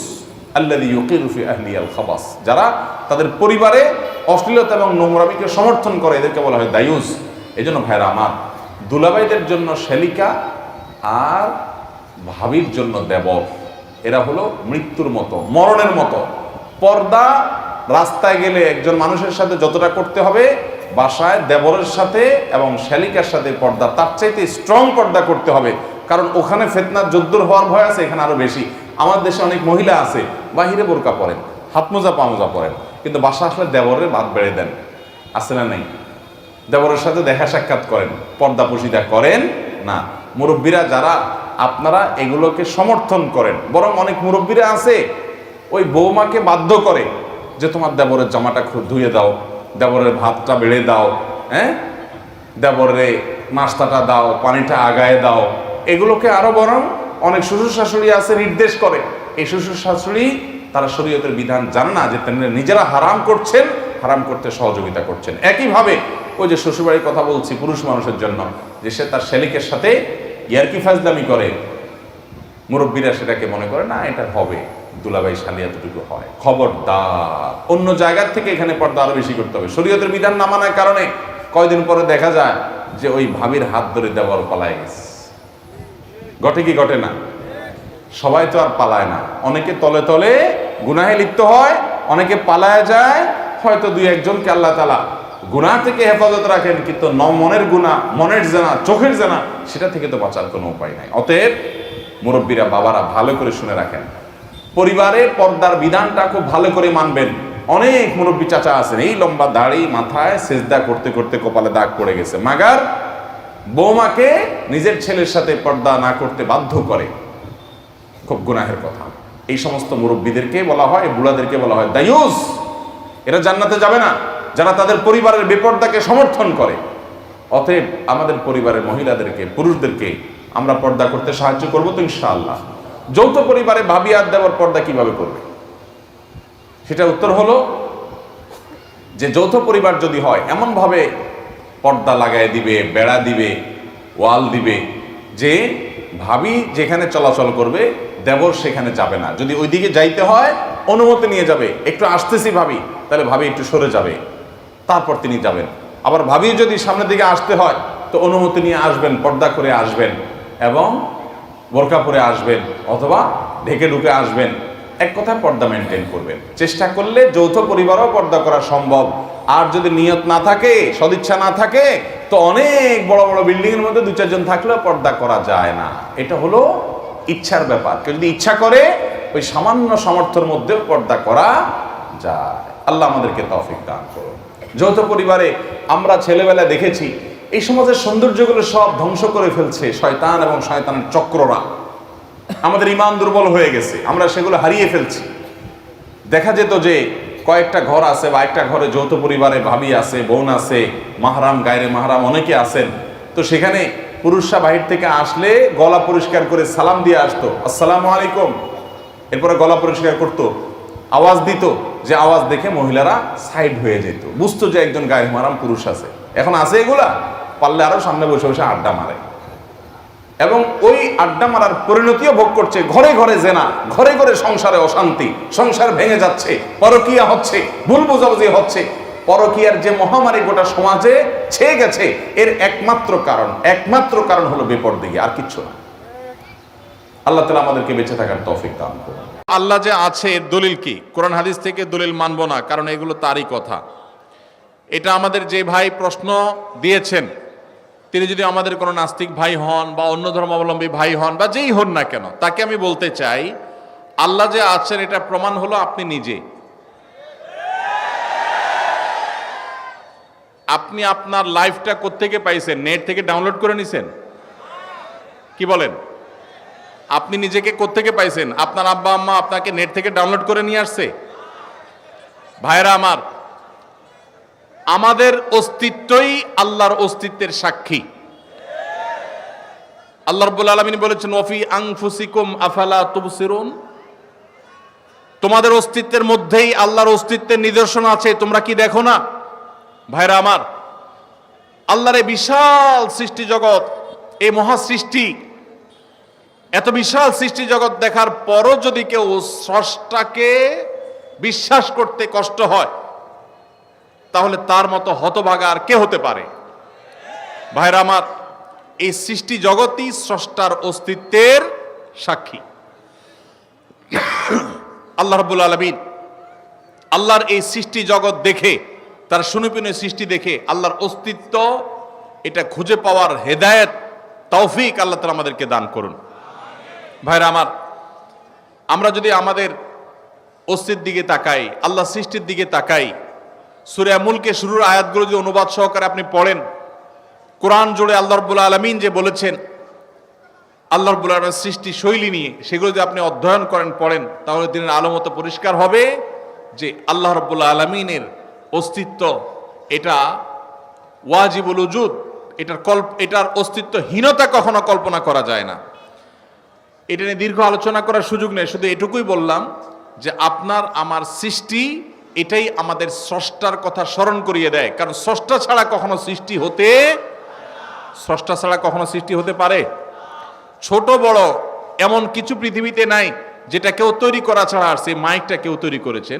আল্লাযী ইউকিরু ফি আহলি আল খাবাস। যারা তাদের পরিবারে অশ্লীলতা এবং নোংরামিকে সমর্থন করে, এদেরকে বলা হয় দায়ুস। এই জন্য ভাইরা আমার, দুলাভাইদের জন্য শালিকা আর ভাবির জন্য দেবর, এরা হলো মৃত্যুর মতো, মরণের মতো। পর্দা রাস্তায় গেলে একজন মানুষের সাথে যতটা করতে হবে, বাসায় দেবরের সাথে এবং শালিকার সাথে পর্দা তার চাইতে স্ট্রং পর্দা করতে হবে। কারণ ওখানে ফিতনার যদ্দুর হওয়ার ভয় আছে, এখানে আরো বেশি। আমার দেশে অনেক মহিলা আছে বাহিরে বোরকা পরেন, হাত মোজা পা মোজা পরেন, কিন্তু বাসা আসলে দেবরের বাদ বেড়ে দেন। আছে না নাই? দেবরের সাথে দেখা সাক্ষাৎ করেন, পর্দা পশিদা করেন না। মুরব্বীরা যারা, আপনারা এগুলোকে সমর্থন করেন। বরং অনেক মুরব্বীরা আছে ওই বৌমাকে বাধ্য করে যে তোমার দেবরের জামাটা ধুয়ে দাও, দেবরের ভাতটা বেড়ে দাও, হ্যাঁ, দেবরের নাস্তাটা দাও, পানিটা আগায় দাও। এগুলোকে আরো বরং অনেক শ্বশুর শাশুড়ি আছে নির্দেশ করে। এই শ্বশুর শাশুড়ি তারা শরীয়তের বিধান জানে না, যে নিজেরা হারাম করছেন, হারাম করতে সহযোগিতা করছেন। একইভাবে ওই যে শ্বশুরবাড়ির কথা বলছি পুরুষ মানুষের জন্য, যে সে তার শালিকের সাথে ইয়ারকি ফাজলামি করে, মুরব্বীরা সেটাকে মনে করে না এটা হবে, দুলাভাই শালি এতটুকু হয়। খবরদার, অন্য জায়গার থেকে এখানে পর্দা আরো বেশি করতে হবে। শরীয়তের বিধান না মানার কারণে কয়দিন পরে দেখা যায় যে ওই ভাবির হাত ধরে দেবর পালায় গেছে। ঘটে কি ঘটে না? সবাই তো আর পালায় না, অনেকে তলে তলে গুনাহে লিপ্ত হয়, অনেকে পালায় যায়, হয়তো দুই একজনকে আল্লাহ তাআলা গুনাহ থেকে হেফাজত রাখেন, কিন্তু মনের গুনাহ, মনের জেনা, চোখের জেনা, সেটা থেকে তো বাঁচার কোনো উপায় নাই। অতএব মুরব্বীরা, বাবারা ভালো করে শুনে রাখেন, পরিবারে পর্দার বিধানটা খুব ভালো করে মানবেন। অনেক মুরব্বী চাচা আছেন, এই লম্বা দাড়ি, মাথায় সেজদা করতে করতে কপালে দাগ পড়ে গেছে, মাগার বৌমাকে নিজের ছেলের সাথে পর্দা না করতে বাধ্য করে। খুব গুনাহের কথা। এই সমস্ত মুরব্বীদেরকে বলা হয়, বুড়াদেরকে বলা হয় দায়ুস। এরা জান্নাতে যাবে না যারা তাদের পরিবারের বেপর্দাকে সমর্থন করে। অতএব আমাদের পরিবারের মহিলাদেরকে, পুরুষদেরকে আমরা পর্দা করতে সাহায্য করবো তো ইনশাআল্লাহ। যৌথ পরিবারে ভাবি আর দেওয়ার পর্দা কিভাবে করবে, সেটা উত্তর হলো যে যৌথ পরিবার যদি হয় এমন ভাবে পর্দা লাগাই দিবে, বেড়া দিবে, ওয়াল দিবে, যে ভাবি যেখানে চলাচল করবে দেবর সেখানে যাবে না। যদি ওইদিকে যাইতে হয় অনুমতি নিয়ে যাবে, একটু আসতেছি ভাবি, তাহলে ভাবি একটু সরে যাবে, তারপর তিনি যাবেন। আবার ভাবি যদি সামনের দিকে আসতে হয় তো অনুমতি নিয়ে আসবেন, পর্দা করে আসবেন এবং বোরকা পরে আসবেন, অথবা ঢেকে ঢুকে আসবেন। এক কথায় পর্দা মেনটেন করবেন। চেষ্টা করলে যৌথ পরিবারও পর্দা করা সম্ভব। আর যদি নিয়ত না থাকে, সদিচ্ছা না থাকে, তো অনেক বড় বড় বিল্ডিং এর মধ্যে 2-4 জন থাকলেও পর্দা করা যায় না। এটা হলো ইচ্ছার ব্যাপার। কেউ যদি ইচ্ছা করে ওই সামান্য সামর্থ্যের মধ্যেও পর্দা করা যায়। আল্লাহ আমাদেরকে তৌফিক দান করুন। যৌথ পরিবারে আমরা ছেলেবেলা দেখেছি এই সমাজের সৌন্দর্যগুলো সব ধ্বংস করে ফেলছে শয়তান এবং শয়তানের চক্ররা। আমাদের ঈমান দুর্বল হয়ে গেছে, আমরা সেগুলো হারিয়ে ফেলছি। দেখা যেত যে কয়েকটা ঘর আছে বা একটা ঘরে যৌথ পরিবারে ভাবি আছে, বোন আছে, মাহরাম, গায়রে মাহরাম অনেকে আছেন। তো সেখানে পুরুষরা বাহির থেকে আসলে গলা পরিষ্কার করে সালাম দিয়ে আসতো, আসসালামু আলাইকুম, এরপরে গলা পরিষ্কার করতো, আওয়াজ দিত, যে আওয়াজ দেখে মহিলারা সাইড হয়ে যেত, বুঝতো যে একজন গায়রে মাহরাম পুরুষ আছে। এখন আছে এগুলা? পারলে আরো সামনে বসে বসে আড্ডা মারে, এবং ওই আড্ডা মারার পরিণতিও ভোগ করছে। ঘরে ঘরে জেনা, ঘরে ঘরে সংসারে অশান্তি, সংসার ভেঙে যাচ্ছে, পরকীয়া হচ্ছে, ভুল বোঝাবুঝি হচ্ছে। পরকীয়ার যে মহামারী গোটা সমাজে ছেয়ে গেছে, এর একমাত্র কারণ হলো বেপরদিগি, আর কিচ্ছু না। আল্লাহ তাআলা আমাদেরকে বেঁচে থাকার তৌফিক দান করুন। আল্লাহ যে আছে এর দলিল কি? কোরআন হাদিস থেকে দলিল মানবো না, কারণ এগুলো তারই কথা। এটা আমাদের যে ভাই প্রশ্ন দিয়েছেন, তিনি যদি আমাদের কোনো নাস্তিক ভাই হন বা অন্য ধর্মাবলম্বী ভাই হন বা যেই হন না কেন, তাকে আমি বলতে চাই, আল্লাহ যে আছেন এটা প্রমাণ হলো আপনি নিজে। আপনি আপনার লাইফটা কোত্থেকে পাইছেন? নেট থেকে ডাউনলোড করে নিছেন? কি বলেন? আপনি নিজেকে কোত্থেকে পাইছেন? আপনার আব্বা আম্মা আপনাকে নেট থেকে ডাউনলোড করে নিয়ে আসছে? ভাইরা আমার, আমাদের অস্তিত্বই আল্লাহর অস্তিত্বের সাক্ষী। আল্লাহ রাব্বুল আলামিন বলেছেন, ওয়াফি আনফুসিকুম আফালা তুবসিরুন, তোমাদের অস্তিত্বের মধ্যেই আল্লাহর অস্তিত্বের নিদর্শন আছে, তোমরা কি দেখো না? ভাইরা আমার, আল্লাহর এই বিশাল সৃষ্টি জগৎ, এই মহা সৃষ্টি, এত বিশাল সৃষ্টি জগৎ দেখার পরও যদি কেউ স্রষ্টাকে বিশ্বাস করতে কষ্ট হয়, তাহলে তার মতো হতভাগা আর কে হতে পারে? ভাইরা আমার, এই সৃষ্টি জগৎই স্রষ্টার অস্তিত্বের সাক্ষী। আল্লাহ রাব্বুল আলামিন আল্লাহর এই সৃষ্টি জগৎ দেখে, তার সুনিপুণের সৃষ্টি দেখে আল্লাহর অস্তিত্ব এটা খুঁজে পাওয়ার হেদায়েত, তৌফিক আল্লাহ তাআলা আমাদেরকে দান করুন। ভাইরা আমার, আমরা যদি আমাদের অস্তিত্বের দিকে তাকাই, আল্লাহ সৃষ্টির দিকে তাকাই, সূরা মুলকে শুরুর আয়াতগুলো যদি অনুবাদ সহকারে আপনি পড়েন, কোরআন জুড়ে আল্লাহ রাব্বুল আলামিন যে বলেছেন আল্লাহ রাব্বুল আলামিনের সৃষ্টি শৈলী নিয়ে, সেগুলো যদি আপনি অধ্যয়ন করেন, পড়েন, তাহলে দিনের আলো মতো পরিষ্কার হবে যে আল্লাহ রাব্বুল আলামিনের অস্তিত্ব এটা ওয়াজিবুল উজুদ, এটার অস্তিত্বহীনতা কখনো কল্পনা করা যায় না। এটা নিয়ে দীর্ঘ আলোচনা করার সুযোগ নেই, শুধু এটুকুই বললাম যে আপনার আমার সৃষ্টি, এটাই আমাদের স্রষ্টার কথা স্মরণ করিয়ে দেয়। কারণ স্রষ্টা ছাড়া কখনো সৃষ্টি হতে পারে? ছোট বড় এমন কিছু পৃথিবীতে নাই যেটা কেউ তৈরি করা ছাড়া আসছে। মাইকটা কেউ তৈরি করেছেন,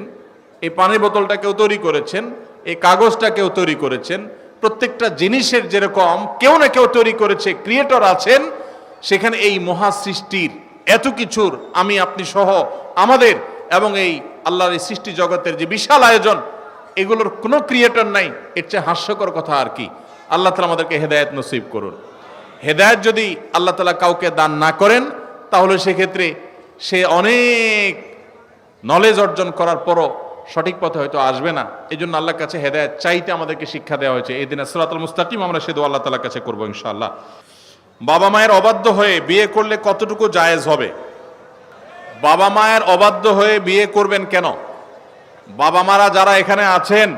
এই পানির বোতলটা কেউ তৈরি করেছেন, এই কাগজটা কেউ তৈরি করেছেন। প্রত্যেকটা জিনিসের যেরকম কেউ না কেউ তৈরি করেছে, ক্রিয়েটর আছেন, সেখানে এই মহা সৃষ্টির এত কিছুর আমি আপনি সহ আমাদের এবং এই আল্লাহর এই সৃষ্টি জগতের যে বিশাল আয়োজন, এগুলোর কোনো ক্রিয়েটর নাই, এর চেয়ে হাস্যকর কথা আর কি। আল্লাহ তাআলা আমাদেরকে হেদায়েত নসিব করুন। হেদায়েত যদি আল্লাহ তাআলা কাউকে দান না করেন, তাহলে সেক্ষেত্রে সে অনেক নলেজ অর্জন করার পরও সঠিক পথে হয়তো আসবে না। এই জন্য আল্লাহর কাছে হেদায়েত চাইতে আমাদেরকে শিক্ষা দেওয়া হয়েছে। এই দিনে সিরাতুল মুস্তাকিম আমরা সে দোয়া আল্লাহ তাআলার কাছে করবো ইনশাআল্লাহ। বাবা মায়ের অবাধ্য হয়ে বিয়ে করলে কতটুকু জায়েজ হবে? বাবা মায়ের অবাধ্য হয়ে বিয়ে করবেন কেন? বাবা মারা যারা এখানে আছেন,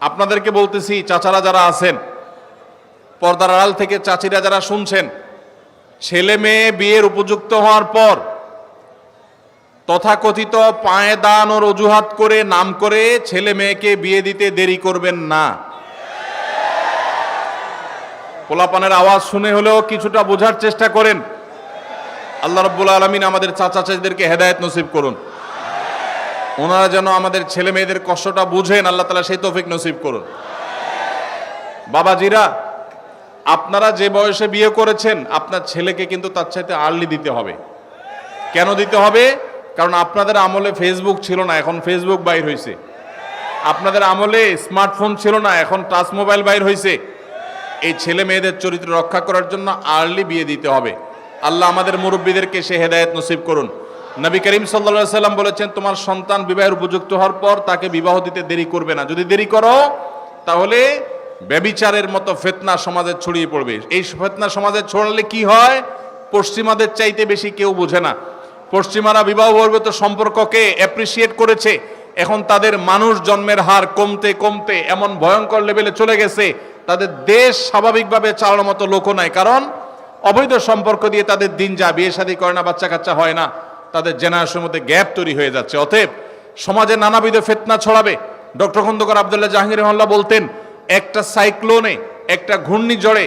আপনাদেরকে বলতেছি, চাচারা যারা আছেন, পর্দার আড়াল থেকে চাচিরা যারা শুনছেন, ছেলে মেয়ে বিয়ের উপযুক্ত হওয়ার পর তথাকথিত পায়ে দান ও অজুহাত করে নাম করে ছেলে মেয়েকে বিয়ে দিতে দেরি করবেন না। পোলাপানের আওয়াজ শুনে হলেও কিছুটা বোঝার চেষ্টা করেন। আল্লাহ রাব্বুল আলামিন আমাদের চাচা চাচিদেরকে হেদায়েত নসিব করুন। ওনারা যেন আমাদের ছেলে মেয়েদের কষ্টটা বুঝেন, আল্লাহ তাআলা সেই তৌফিক নসিব করুন। বাবাজিরা, আপনারা যে বয়সে বিয়ে করেছেন, আপনার ছেলেকে কিন্তু তার চাইতে আর্লি দিতে হবে। কেন দিতে হবে? কারণ আপনাদের আমলে ফেসবুক ছিল না, এখন ফেসবুক বাইর হয়েছে। আপনাদের আমলে স্মার্টফোন ছিল না, এখন টাচ মোবাইল বাইর হয়েছে। এই ছেলে মেয়েদের চরিত্র রক্ষা করার জন্য আর্লি বিয়ে দিতে হবে। আল্লাহ আমাদের মুরব্বীদেরকে সে হেদায়েত নসিব করুন। নবী করিম সাল্লাল্লাহু আলাইহি সাল্লাম বলেছেন, তোমার সন্তান বিবাহের উপযুক্ত হওয়ার পর তাকে বিবাহ দিতে দেরি করবে না। যদি দেরি করো, তাহলে ব্যভিচারের মতো ফিতনা সমাজে ছড়িয়ে পড়বে। এই ফিতনা সমাজে ছড়ালে কি হয়? পশ্চিমাদের চাইতে বেশি কেউ বোঝে না। পশ্চিমারা বিবাহ বহির্ভূত সম্পর্ককে অ্যাপ্রিসিয়েট করেছে। এখন তাদের মানুষ জন্মের হার কমতে কমতে এমন ভয়ঙ্কর লেভেলে চলে গেছে, তাদের দেশ স্বাভাবিকভাবে চালানোর মতো লোকও নাই। কারণ অবৈধ সম্পর্ক দিয়ে তাদের দিন যায়, বিয়ে শাদী করে না, বাচ্চা কাচ্চা হয় না, তাদের জেনারেশনের মধ্যে গ্যাপ তৈরি হয়ে যাচ্ছে। অতএব সমাজে নানাবিধ ফিতনা ছড়াবে। ডক্টর খন্দকার আব্দুল্লাহ জাহাঙ্গীর রহমাল্লাহ বলতেন, একটা সাইক্লোনে, একটা ঘূর্ণিঝড়ে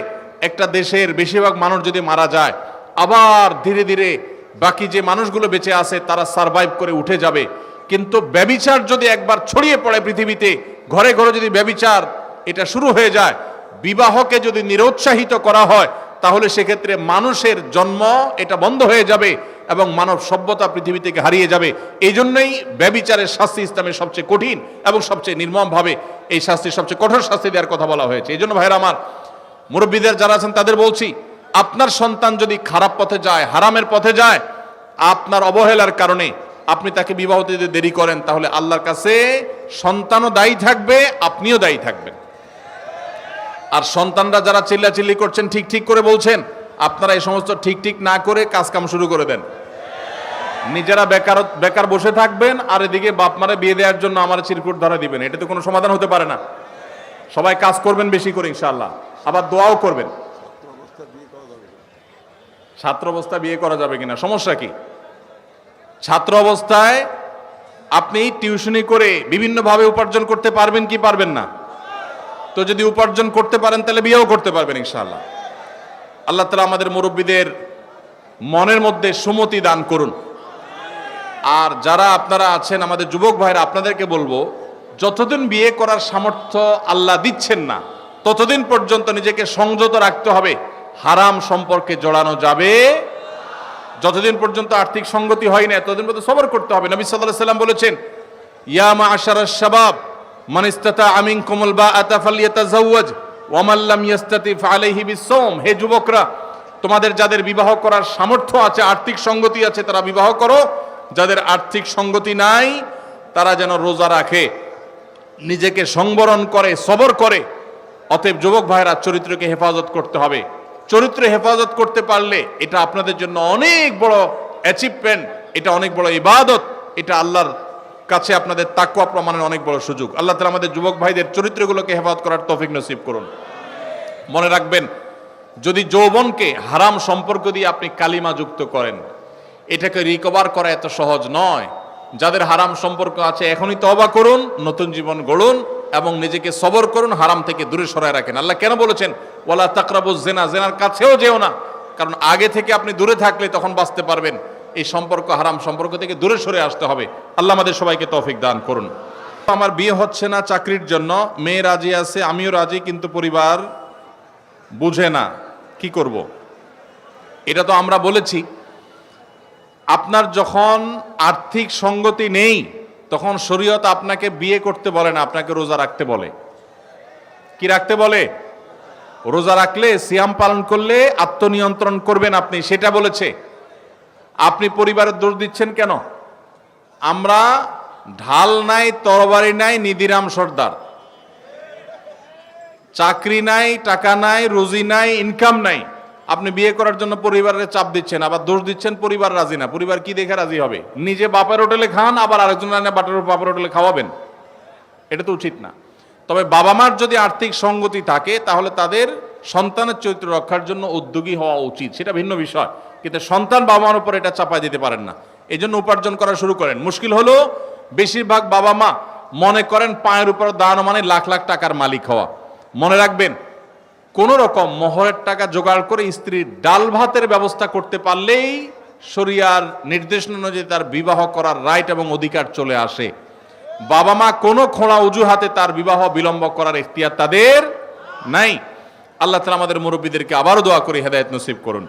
একটা দেশের বেশিরভাগ মানুষ যদি মারা যায়, আবার ধীরে ধীরে বাকি যে মানুষগুলো বেঁচে আছে তারা সারভাইভ করে উঠে যাবে। কিন্তু ব্যভিচার যদি একবার ছড়িয়ে পড়ে পৃথিবীতে, ঘরে ঘরে যদি ব্যভিচার এটা শুরু হয়ে যায়, বিবাহকে যদি নিরুৎসাহিত করা হয়, তাহলে সেক্ষেত্রে মানুষের জন্ম এটা বন্ধ হয়ে যাবে এবং মানব সভ্যতা পৃথিবী থেকে হারিয়ে যাবে। এই জন্যই ব্যভিচারের শাস্তি ইসলামের সবচেয়ে কঠিন এবং সবচেয়ে নির্মমভাবে এই শাস্তি, সবচেয়ে কঠোর শাস্তি দেওয়ার কথা বলা হয়েছে। এই জন্য ভাইরা আমার, মুরব্বীদের যারা আছেন তাদের বলছি, আপনার সন্তান যদি খারাপ পথে যায়, হারামের পথে যায়, আপনার অবহেলার কারণে আপনি তাকে বিবাহ দিতে দেরি করেন, তাহলে আল্লাহর কাছে সন্তানও দায়ী থাকবে, আপনিও দায়ী থাকবেন। আর সন্তানরা যারা চিল্লাচিল্লি করছেন, ঠিক ঠিক করে বলছেন, আপনারা এই সমস্ত ঠিক ঠিক না করে কাজ কাম শুরু করে দেন। নিজেরা বেকার বসে থাকবেন, আর এদিকে বাপ মারে বিয়ে দেওয়ার জন্য আমার চিরকুট ধরা দিবেন। এটা তো কোনো সমাধান হতে পারে না। সবাই কাজ করবেন বেশি করে ইনশাআল্লাহ, আবার দোয়াও করবেন। ছাত্র অবস্থায় বিয়ে করা যাবে কিনা, সমস্যা কি? ছাত্র অবস্থায় আপনি টিউশনি করে বিভিন্নভাবে উপার্জন করতে পারবেন কি পারবেন না? তো যদি উপার্জন করতে পারেন তাহলে বিয়েও করতে পারবেন ইনশাআল্লাহ। আল্লাহ তাআলা আমাদের মুরব্বীদের মনের মধ্যে সুমতি দান করুন। আর যারা আপনারা আছেন আমাদের যুবক ভাইরা, আপনাদেরকে বলবো, যতদিন বিয়ে করার সামর্থ্য আল্লাহ দিচ্ছেন না, ততদিন পর্যন্ত নিজেকে সংযত রাখতে হবে। হারাম সম্পর্কে জড়ানো যাবে যতদিন পর্যন্ত আর্থিক সঙ্গতি হয় না, ততদিন পর্যন্ত সবর করতে হবে। নবী সাল্লাল্লাহু আলাইহি ওয়াসাল্লাম বলেছেন, ইয়া মা'আশারাশ শাবাব মান ইসতাতাআ মিনকুমুল বাআতা ফালইয়াতাযাওয়াজ ওয়া মান লাম ইসতাতি ফাআলাইহি বিস-সাওম। হে যুবকরা, তোমাদের যাদের বিবাহ করার সামর্থ্য আছে, আর্থিক সঙ্গতি আছে, তারা বিবাহ করো। যাদের আর্থিক সঙ্গতি নাই, তারা যেন রোজা রাখে, নিজেকে সংবরণ করে, সবর করে। অতএব যুবক ভাইরা, চরিত্রকে হেফাজত করতে হবে। চরিত্র হেফাজত করতে পারলে এটা আপনাদের জন্য অনেক বড় অ্যাচিভমেন্ট, এটা অনেক বড় ইবাদত, এটা আল্লাহর কাছে আপনাদের তাকওয়া প্রমাণের অনেক বড় সুযোগ। আল্লাহ তাআলা আমাদের যুবক ভাইদের চরিত্রগুলোকে হেফাজত করার তৌফিক নসিব করুন। মনে রাখবেন, যদি যৌবনকে হারাম সম্পর্ক দিয়ে আপনি কালিমা যুক্ত করেন, এটাকে রিকভার করা এত সহজ নয়। যাদের হারাম সম্পর্ক আছে, এখনই তওবা করুন, নতুন জীবন গড়ুন এবং নিজেকে সবর করুন, হারাম থেকে দূরে সরায় রাখেন। আল্লাহ কেন বলেছেন ওয়ালা তাকরাবুজ জিনা, জিনার কাছেও যেও না? কারণ আগে থেকে আপনি দূরে থাকলে তখন বাঁচতে পারবেন। এই সম্পর্ক, হারাম সম্পর্ক থেকে দূরে সরে আসতে হবে। আল্লাহ আমাদের সবাইকে তৌফিক দান করুন। আমার বিয়ে হচ্ছে না চাকরির জন্য, মেয়ে রাজি আছে, আমিও রাজি, কিন্তু পরিবার বুঝে না, কি করব? এটা তো আমরা বলেছি আপনার যখন আর্থিক সঙ্গতি নেই তখন শরীয়ত আপনাকে বিয়ে করতে বলে না, আপনাকে রোজা রাখতে বলে। কি রাখতে বলে? রোজা রাখলে, সিয়াম পালন করলে আত্মনিয়ন্ত্রণ করবেন আপনি, সেটা বলেছে। আপনি পরিবারের দোষ দিচ্ছেন কেন? আমরা ঢাল নাই, তরবারি নাই, নিদিরাম সর্দার, চাকরি নাই, টাকা নাই, রুজি নাই, ইনকাম নাই, আপনি বিয়ে করার জন্য পরিবারের চাপ দিচ্ছেন, আবার দোষ দিচ্ছেন পরিবার রাজি না। পরিবার কি দেখে রাজি হবে? নিজে বাপের হোটেলে খান, আবার আরেকজন বাপের হোটেলে খাওয়াবেন, এটা তো উচিত না। তবে বাবা মার যদি আর্থিক সঙ্গতি থাকে তাহলে তাদের সন্তানের চরিত্র রক্ষার জন্য উদ্যোগী হওয়া উচিত, সেটা ভিন্ন বিষয়। কিন্তু সন্তান বাবা মার উপর এটা চাপাই দিতে পারেন না, এই জন্য উপার্জন করা শুরু করেন। মুশকিল হলো বেশিরভাগ বাবা মা মনে করেন পায়ের উপর দাঁড়ানো মানে লাখ লাখ টাকার মালিক হওয়া। মনে রাখবেন, কোন রকম মোহরের টাকা জোগাড় করে স্ত্রীর ডাল ভাতের ব্যবস্থা করতে পারলেই শরিয়ার নির্দেশনা অনুযায়ী তার বিবাহ করার রাইট এবং অধিকার চলে আসে। বাবা মা কোনো খোঁড়া অজুহাতে তার বিবাহ বিলম্ব করার ইখতিয়ার তাদের নাই। আল্লাহ তাআলা আমাদের মুরব্বীদেরকে আবারও দোয়া করে হেদায়েত নসিব করুন।